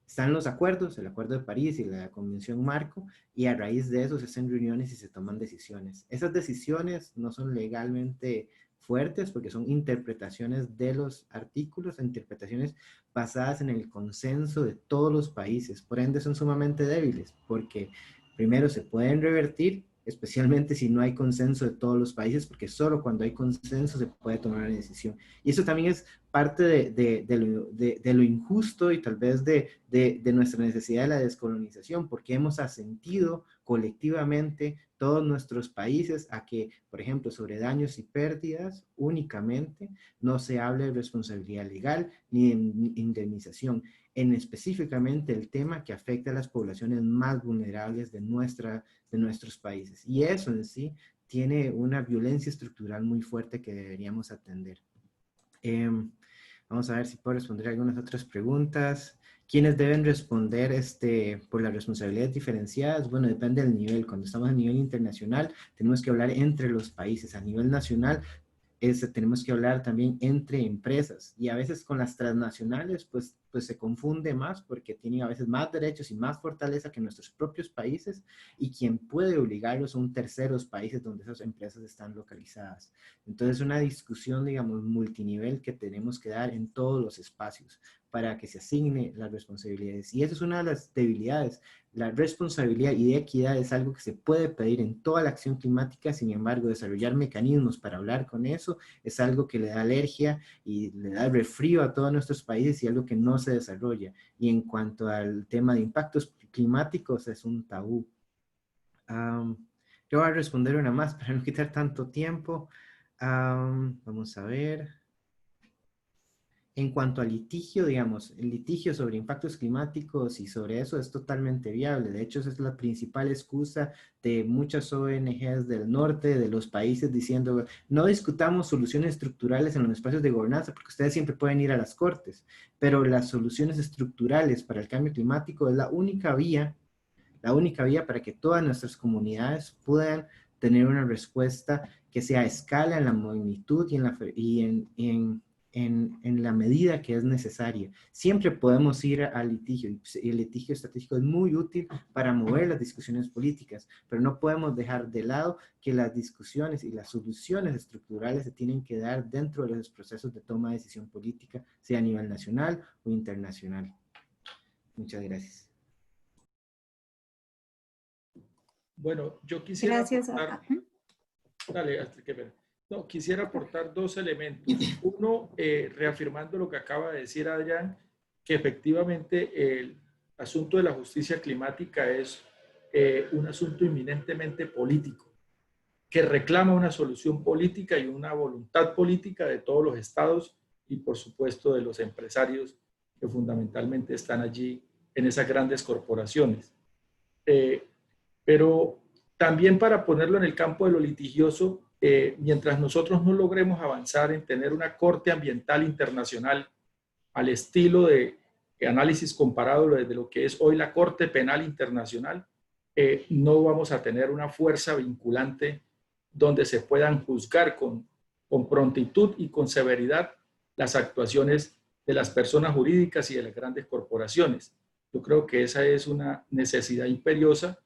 están los acuerdos, el Acuerdo de París y la Convención Marco, y a raíz de eso se hacen reuniones y se toman decisiones. Esas decisiones no son legalmente fuertes porque son interpretaciones de los artículos, interpretaciones basadas en el consenso de todos los países. Por ende, son sumamente débiles porque primero se pueden revertir, especialmente si no hay consenso de todos los países, porque solo cuando hay consenso se puede tomar una decisión. Y eso también es parte de lo injusto y tal vez de nuestra necesidad de la descolonización, porque hemos asentido colectivamente todos nuestros países a que, por ejemplo, sobre daños y pérdidas únicamente no se hable de responsabilidad legal ni de indemnización, en específicamente el tema que afecta a las poblaciones más vulnerables de nuestros países. Y eso en sí tiene una violencia estructural muy fuerte que deberíamos atender. Vamos a ver si puedo responder algunas otras preguntas. ¿Quiénes deben responder por las responsabilidades diferenciadas? Bueno, depende del nivel. Cuando estamos a nivel internacional, tenemos que hablar entre los países. A nivel nacional, tenemos que hablar también entre empresas, y a veces con las transnacionales pues se confunde más porque tienen a veces más derechos y más fortaleza que nuestros propios países, y quien puede obligarlos son terceros países donde esas empresas están localizadas. Entonces una discusión, digamos, multinivel que tenemos que dar en todos los espacios para que se asigne las responsabilidades, y eso es una de las debilidades. La responsabilidad y equidad es algo que se puede pedir en toda la acción climática. Sin embargo, desarrollar mecanismos para hablar con eso es algo que le da alergia y le da resfrío a todos nuestros países y algo que no se desarrolla. Y en cuanto al tema de impactos climáticos, es un tabú. Yo voy a responder una más para no quitar tanto tiempo. Vamos a ver. En cuanto al litigio, digamos, el litigio sobre impactos climáticos y sobre eso es totalmente viable. De hecho, esa es la principal excusa de muchas ONGs del norte, de los países, diciendo, no discutamos soluciones estructurales en los espacios de gobernanza porque ustedes siempre pueden ir a las cortes, pero las soluciones estructurales para el cambio climático es la única vía para que todas nuestras comunidades puedan tener una respuesta que sea a escala, en la magnitud y en la medida que es necesaria. Siempre podemos ir al litigio, y el litigio estratégico es muy útil para mover las discusiones políticas, pero no podemos dejar de lado que las discusiones y las soluciones estructurales se tienen que dar dentro de los procesos de toma de decisión política, sea a nivel nacional o internacional. Muchas gracias. Bueno, yo quisiera Gracias. aportar, dale, hasta que ver. No, quisiera aportar dos elementos. Uno, reafirmando lo que acaba de decir Adrián, que efectivamente el asunto de la justicia climática es un asunto eminentemente político, que reclama una solución política y una voluntad política de todos los estados y por supuesto de los empresarios que fundamentalmente están allí en esas grandes corporaciones. Pero también para ponerlo en el campo de lo litigioso, mientras nosotros no logremos avanzar en tener una corte ambiental internacional al estilo de análisis comparado de lo que es hoy la Corte Penal Internacional, no vamos a tener una fuerza vinculante donde se puedan juzgar con prontitud y con severidad las actuaciones de las personas jurídicas y de las grandes corporaciones. Yo creo que esa es una necesidad imperiosa,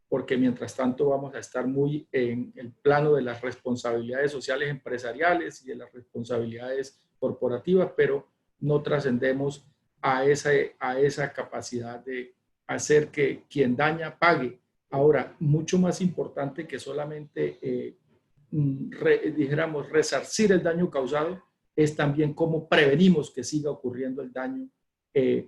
porque mientras tanto vamos a estar muy en el plano de las responsabilidades sociales empresariales y de las responsabilidades corporativas, pero no trascendemos a esa capacidad de hacer que quien daña pague. Ahora, mucho más importante que solamente, dijéramos, resarcir el daño causado, es también cómo prevenimos que siga ocurriendo el daño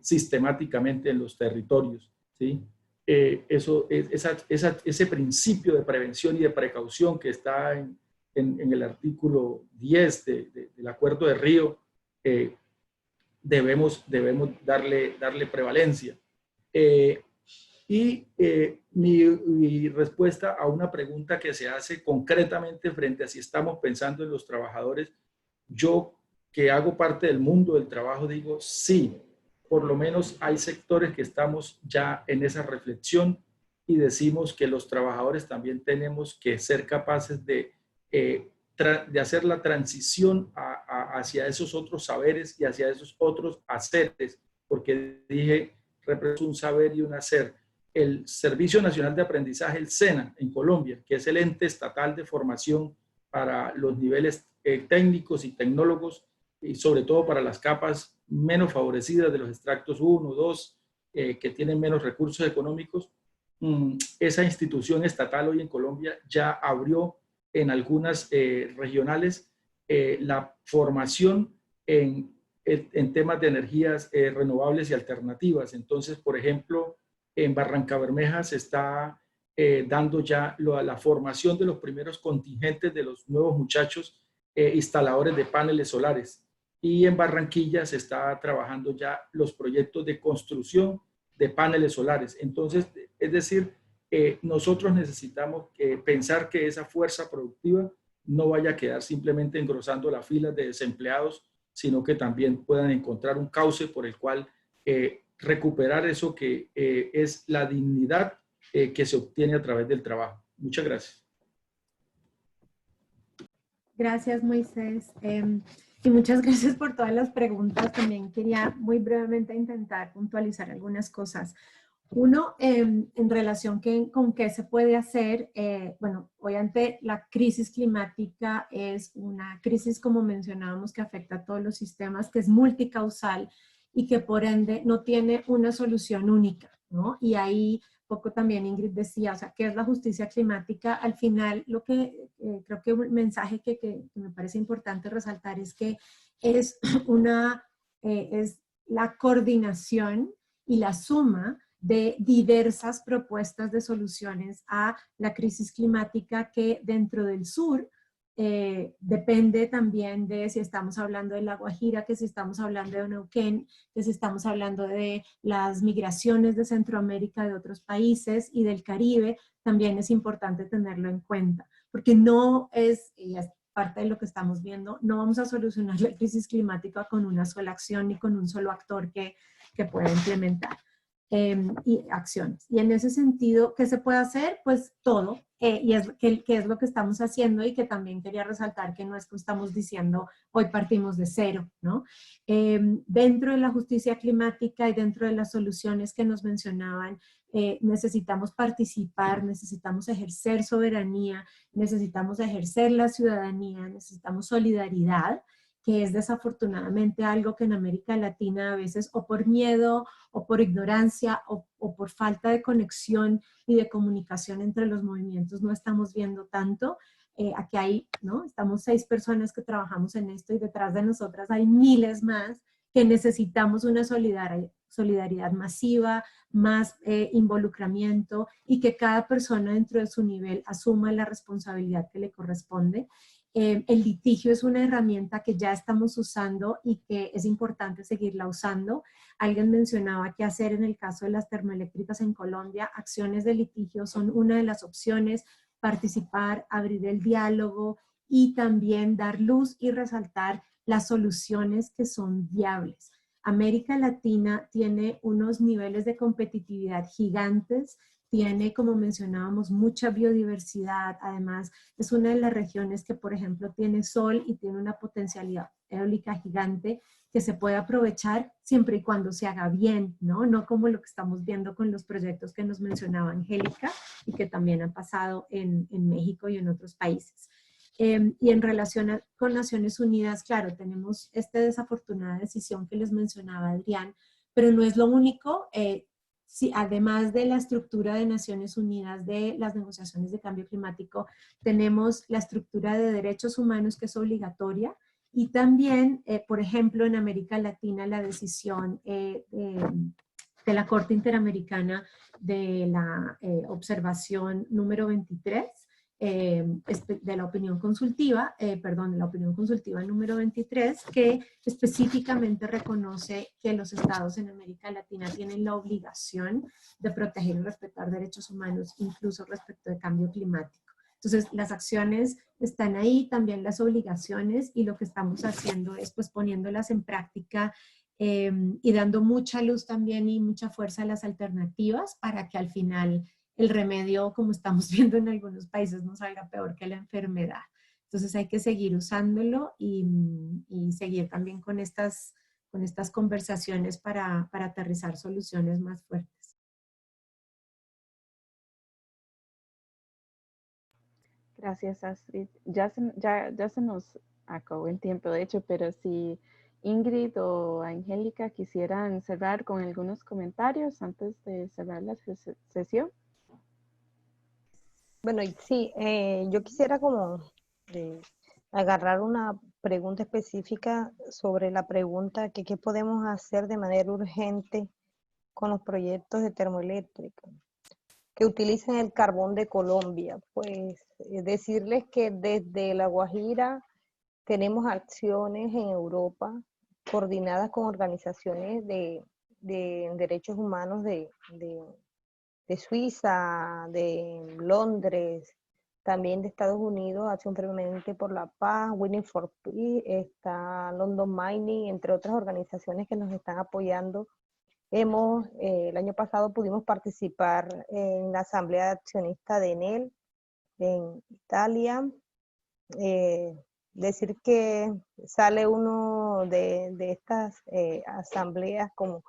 sistemáticamente en los territorios, ¿sí? Ese principio de prevención y de precaución que está en el artículo 10 del Acuerdo de Río, debemos darle prevalencia. Mi respuesta a una pregunta que se hace concretamente frente a si estamos pensando en los trabajadores, yo que hago parte del mundo del trabajo digo sí. Por lo menos hay sectores que estamos ya en esa reflexión y decimos que los trabajadores también tenemos que ser capaces de hacer la transición hacia esos otros saberes y hacia esos otros haceres, porque dije, representa un saber y un hacer. El Servicio Nacional de Aprendizaje, el SENA, en Colombia, que es el ente estatal de formación para los niveles técnicos y tecnólogos, y sobre todo para las capas menos favorecidas de los extractos 1, 2, que tienen menos recursos económicos. Esa institución estatal hoy en Colombia ya abrió en algunas regionales la formación en temas de energías renovables y alternativas. Entonces, por ejemplo, en Barrancabermeja se está dando ya la formación de los primeros contingentes de los nuevos muchachos instaladores de paneles solares. Y en Barranquilla se está trabajando ya los proyectos de construcción de paneles solares. Entonces, es decir, nosotros necesitamos pensar que esa fuerza productiva no vaya a quedar simplemente engrosando las filas de desempleados, sino que también puedan encontrar un cauce por el cual recuperar eso que es la dignidad que se obtiene a través del trabajo. Muchas gracias. Gracias, Moisés. Y muchas gracias por todas las preguntas. También quería muy brevemente intentar puntualizar algunas cosas. Uno, en relación con qué se puede hacer, bueno, obviamente la crisis climática es una crisis, como mencionábamos, que afecta a todos los sistemas, que es multicausal y que por ende no tiene una solución única, ¿no? Y ahí poco también Ingrid decía, o sea, ¿qué es la justicia climática? Al final, lo que creo que un mensaje que me parece importante resaltar es que es es la coordinación y la suma de diversas propuestas de soluciones a la crisis climática que dentro del sur depende también de si estamos hablando de La Guajira, que si estamos hablando de Neuquén, que si estamos hablando de las migraciones de Centroamérica, de otros países y del Caribe, también es importante tenerlo en cuenta, porque no es, y es parte de lo que estamos viendo, no vamos a solucionar la crisis climática con una sola acción ni con un solo actor que pueda implementar y acciones. Y en ese sentido, ¿qué se puede hacer? Pues todo. Y es que es lo que estamos haciendo y que también quería resaltar que no es que estamos diciendo hoy partimos de cero, ¿no? Dentro de la justicia climática y dentro de las soluciones que nos mencionaban, necesitamos participar, necesitamos ejercer soberanía, necesitamos ejercer la ciudadanía, necesitamos solidaridad, que es desafortunadamente algo que en América Latina a veces o por miedo o por ignorancia o por falta de conexión y de comunicación entre los movimientos no estamos viendo tanto. Aquí hay, ¿no? Estamos 6 personas que trabajamos en esto y detrás de nosotras hay miles más que necesitamos una solidaridad masiva, más involucramiento y que cada persona dentro de su nivel asuma la responsabilidad que le corresponde. El litigio es una herramienta que ya estamos usando y que es importante seguirla usando. Alguien mencionaba qué hacer en el caso de las termoeléctricas en Colombia. Acciones de litigio son una de las opciones, participar, abrir el diálogo y también dar luz y resaltar las soluciones que son viables. América Latina tiene unos niveles de competitividad gigantes, tiene, como mencionábamos, mucha biodiversidad. Además, es una de las regiones que, por ejemplo, tiene sol y tiene una potencialidad eólica gigante que se puede aprovechar siempre y cuando se haga bien, ¿no? No como lo que estamos viendo con los proyectos que nos mencionaba Angélica y que también han pasado en México y en otros países. Y en relación con Naciones Unidas, claro, tenemos esta desafortunada decisión que les mencionaba Adrián, pero no es lo único. Sí, además de la estructura de Naciones Unidas, de las negociaciones de cambio climático, tenemos la estructura de derechos humanos que es obligatoria y también, por ejemplo, en América Latina la decisión de la Corte Interamericana de la observación número 23, de la opinión consultiva, de la opinión consultiva número 23, que específicamente reconoce que los estados en América Latina tienen la obligación de proteger y respetar derechos humanos, incluso respecto de cambio climático. Entonces, las acciones están ahí, también las obligaciones, y lo que estamos haciendo es pues poniéndolas en práctica y dando mucha luz también y mucha fuerza a las alternativas para que al final el remedio, como estamos viendo en algunos países, no salga peor que la enfermedad. Entonces hay que seguir usándolo y seguir también con estas conversaciones para aterrizar soluciones más fuertes. Gracias, Astrid. Ya se nos acabó el tiempo, de hecho, pero si Ingrid o Angélica quisieran cerrar con algunos comentarios antes de cerrar la sesión. Bueno, sí, yo quisiera como agarrar una pregunta específica sobre la pregunta que qué podemos hacer de manera urgente con los proyectos de termoeléctrica que utilizan el carbón de Colombia. Pues decirles que desde La Guajira tenemos acciones en Europa coordinadas con organizaciones de derechos humanos de Suiza, de Londres, también de Estados Unidos, Acción Permanente por la Paz, Winning for Peace, está London Mining, entre otras organizaciones que nos están apoyando. El año pasado pudimos participar en la Asamblea Accionista de Enel en Italia. Decir que sale uno de estas asambleas como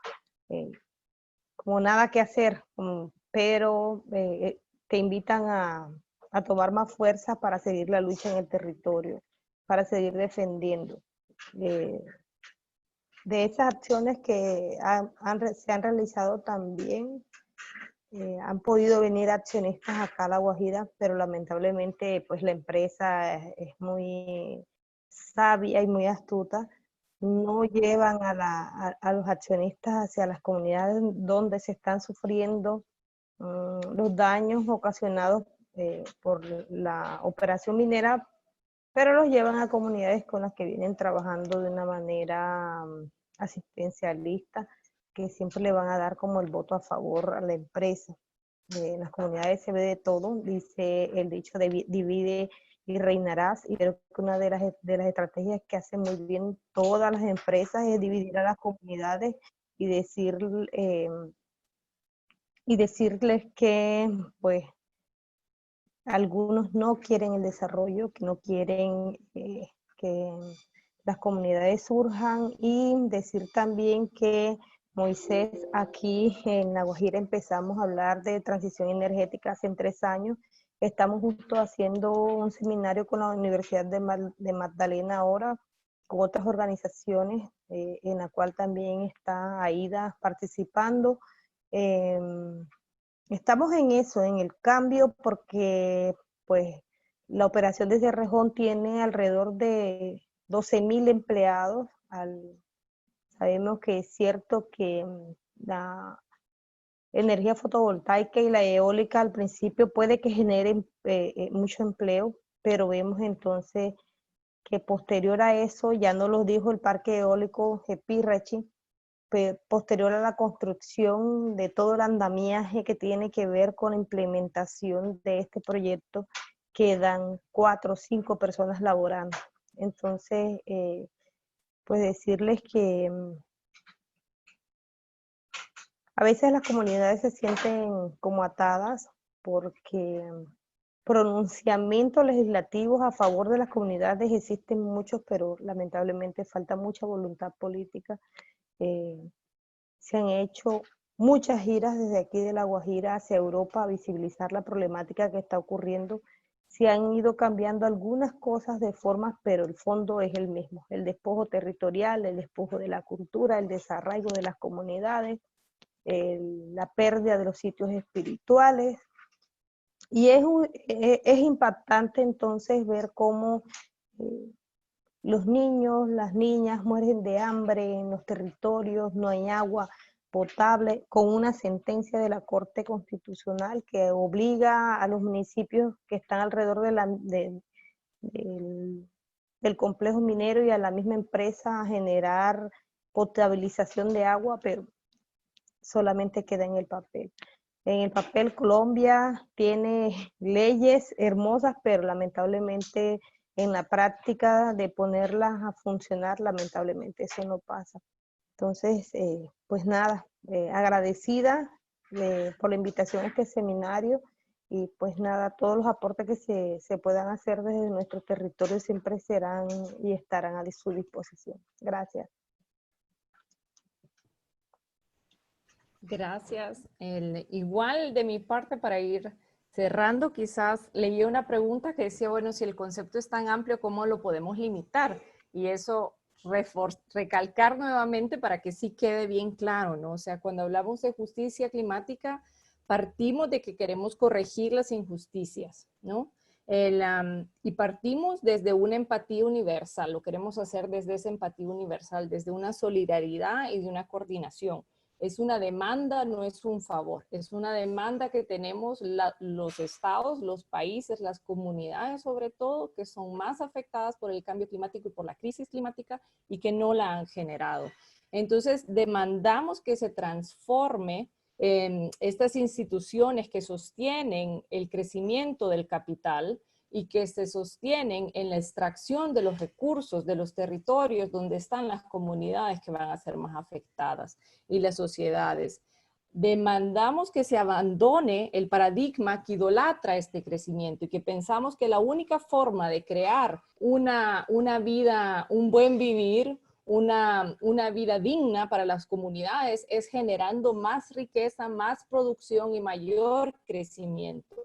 nada que hacer, pero te invitan a tomar más fuerza para seguir la lucha en el territorio, para seguir defendiendo. De esas acciones que se han realizado también, han podido venir accionistas acá a La Guajira, pero lamentablemente pues la empresa es muy sabia y muy astuta. No llevan a los accionistas hacia las comunidades donde se están sufriendo los daños ocasionados por la operación minera, pero los llevan a comunidades con las que vienen trabajando de una manera asistencialista, que siempre le van a dar como el voto a favor a la empresa. En las comunidades se ve de todo, dice el dicho de divide y reinarás, y creo que una de las estrategias que hacen muy bien todas las empresas es dividir a las comunidades y decirles que pues algunos no quieren el desarrollo, que no quieren que las comunidades surjan, y decir también que Moisés, aquí en La Guajira empezamos a hablar de transición energética hace 3 años. Estamos justo haciendo un seminario con la Universidad de Magdalena ahora, con otras organizaciones, en la cual también está AIDA participando. Estamos en eso, en el cambio, porque pues la operación de Cerrejón tiene alrededor de 12.000 empleados. Sabemos que es cierto que la energía fotovoltaica y la eólica al principio puede que generen mucho empleo, pero vemos entonces que posterior a eso, ya nos lo dijo el parque eólico Pirrachi, posterior a la construcción de todo el andamiaje que tiene que ver con la implementación de este proyecto, quedan 4 o 5 personas laborando. Entonces, pues decirles que a veces las comunidades se sienten como atadas porque pronunciamientos legislativos a favor de las comunidades existen muchos, pero lamentablemente falta mucha voluntad política. Se han hecho muchas giras desde aquí de La Guajira hacia Europa a visibilizar la problemática que está ocurriendo. Se han ido cambiando algunas cosas de formas, pero el fondo es el mismo. El despojo territorial, el despojo de la cultura, el desarraigo de las comunidades, la pérdida de los sitios espirituales. Y es impactante entonces ver cómo los niños, las niñas mueren de hambre en los territorios, no hay agua potable, con una sentencia de la Corte Constitucional que obliga a los municipios que están alrededor del complejo minero y a la misma empresa a generar potabilización de agua, pero solamente queda en el papel. En el papel Colombia tiene leyes hermosas, pero lamentablemente en la práctica de ponerlas a funcionar, lamentablemente eso no pasa. Entonces, pues nada, agradecida por la invitación a este seminario y pues nada, todos los aportes que se puedan hacer desde nuestro territorio siempre serán y estarán a su disposición. Gracias. Gracias. Igual de mi parte, para ir cerrando, quizás leí una pregunta que decía, bueno, si el concepto es tan amplio, ¿cómo lo podemos limitar? Y eso recalcar nuevamente para que sí quede bien claro, ¿no? O sea, cuando hablamos de justicia climática, partimos de que queremos corregir las injusticias, ¿no? Y partimos desde una empatía universal, lo queremos hacer desde esa empatía universal, desde una solidaridad y de una coordinación. Es una demanda, no es un favor. Es una demanda que tenemos los estados, los países, las comunidades sobre todo, que son más afectadas por el cambio climático y por la crisis climática y que no la han generado. Entonces, demandamos que se transforme estas instituciones que sostienen el crecimiento del capital y que se sostienen en la extracción de los recursos de los territorios donde están las comunidades que van a ser más afectadas y las sociedades. Demandamos que se abandone el paradigma que idolatra este crecimiento y que pensamos que la única forma de crear una vida, un buen vivir, una vida digna para las comunidades es generando más riqueza, más producción y mayor crecimiento.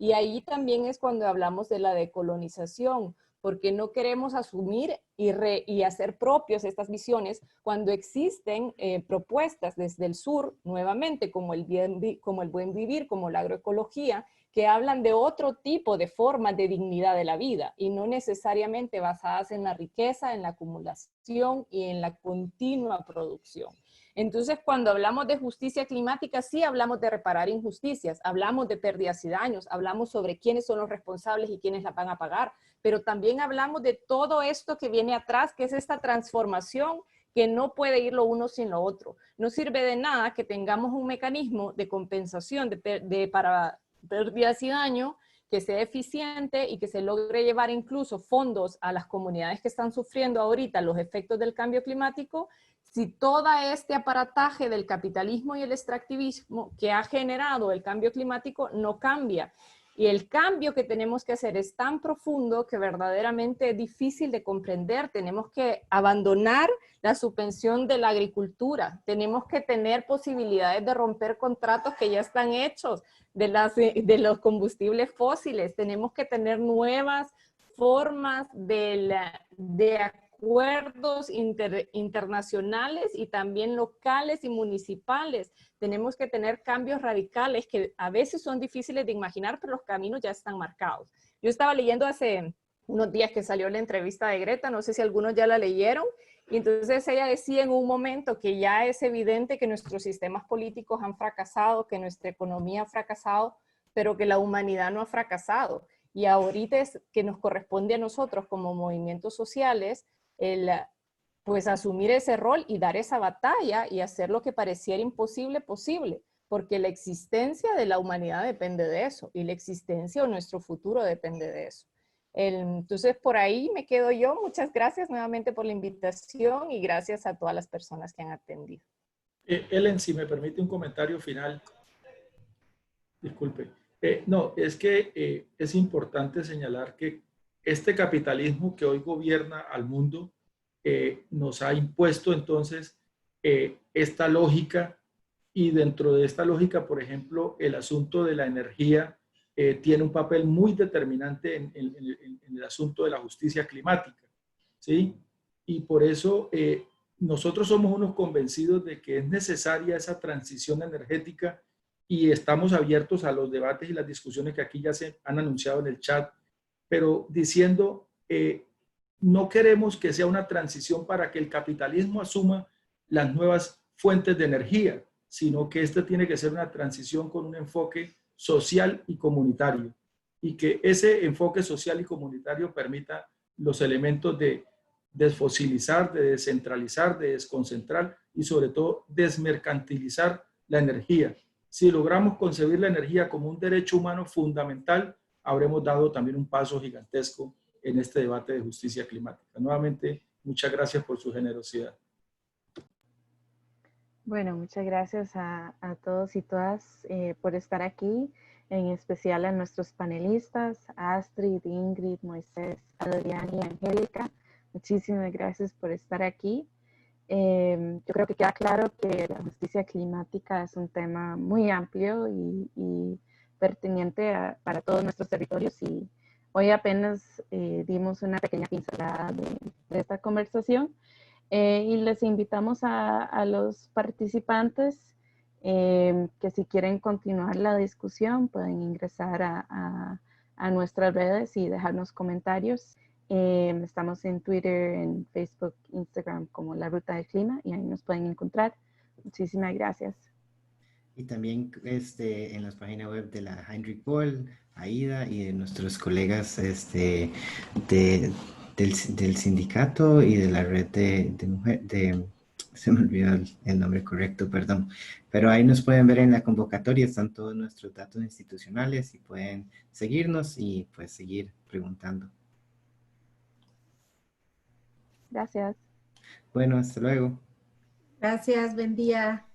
Y ahí también es cuando hablamos de la decolonización, porque no queremos asumir y hacer propios estas visiones cuando existen propuestas desde el sur, nuevamente, como el buen vivir, como la agroecología, que hablan de otro tipo de formas de dignidad de la vida y no necesariamente basadas en la riqueza, en la acumulación y en la continua producción. Entonces, cuando hablamos de justicia climática, sí hablamos de reparar injusticias, hablamos de pérdidas y daños, hablamos sobre quiénes son los responsables y quiénes la van a pagar, pero también hablamos de todo esto que viene atrás, que es esta transformación que no puede ir lo uno sin lo otro. No sirve de nada que tengamos un mecanismo de compensación para pérdidas y daños que sea eficiente y que se logre llevar incluso fondos a las comunidades que están sufriendo ahorita los efectos del cambio climático, si todo este aparataje del capitalismo y el extractivismo que ha generado el cambio climático no cambia. Y el cambio que tenemos que hacer es tan profundo que verdaderamente es difícil de comprender. Tenemos que abandonar la subvención de la agricultura. Tenemos que tener posibilidades de romper contratos que ya están hechos de los combustibles fósiles. Tenemos que tener nuevas formas de acuerdos internacionales y también locales y municipales. Tenemos que tener cambios radicales que a veces son difíciles de imaginar, pero los caminos ya están marcados. Yo estaba leyendo hace unos días que salió la entrevista de Greta, no sé si algunos ya la leyeron, y entonces ella decía en un momento que ya es evidente que nuestros sistemas políticos han fracasado, que nuestra economía ha fracasado, pero que la humanidad no ha fracasado. Y ahorita es que nos corresponde a nosotros como movimientos sociales pues asumir ese rol y dar esa batalla y hacer lo que pareciera imposible posible, porque la existencia de la humanidad depende de eso y la existencia o nuestro futuro depende de eso. Entonces, por ahí me quedo yo. Muchas gracias nuevamente por la invitación y gracias a todas las personas que han atendido. Ellen, si me permite un comentario final. Disculpe. No, es que es importante señalar que este capitalismo que hoy gobierna al mundo nos ha impuesto entonces esta lógica, y dentro de esta lógica, por ejemplo, el asunto de la energía tiene un papel muy determinante en el asunto de la justicia climática, ¿sí? Y por eso nosotros somos unos convencidos de que es necesaria esa transición energética y estamos abiertos a los debates y las discusiones que aquí ya se han anunciado en el chat, pero diciendo, no queremos que sea una transición para que el capitalismo asuma las nuevas fuentes de energía, sino que esta tiene que ser una transición con un enfoque social y comunitario, y que ese enfoque social y comunitario permita los elementos de desfosilizar, de descentralizar, de desconcentrar y sobre todo desmercantilizar la energía. Si logramos concebir la energía como un derecho humano fundamental, habremos dado también un paso gigantesco en este debate de justicia climática. Nuevamente, muchas gracias por su generosidad. Bueno, muchas gracias a todos y todas por estar aquí, en especial a nuestros panelistas, Astrid, Ingrid, Moisés, Adrián y Angélica. Muchísimas gracias por estar aquí. Yo creo que queda claro que la justicia climática es un tema muy amplio y pertinente para todos nuestros territorios, y hoy apenas dimos una pequeña pincelada de esta conversación. Y les invitamos a los participantes que si quieren continuar la discusión pueden ingresar a nuestras redes y dejarnos comentarios. Estamos en Twitter, en Facebook, Instagram como La Ruta del Clima, y ahí nos pueden encontrar. Muchísimas gracias. Y también en las páginas web de la Heinrich Böll, AIDA y de nuestros colegas del sindicato y de la red de mujeres, se me olvidó el nombre correcto, perdón. Pero ahí nos pueden ver en la convocatoria, están todos nuestros datos institucionales y pueden seguirnos y pues seguir preguntando. Gracias. Bueno, hasta luego. Gracias, buen día.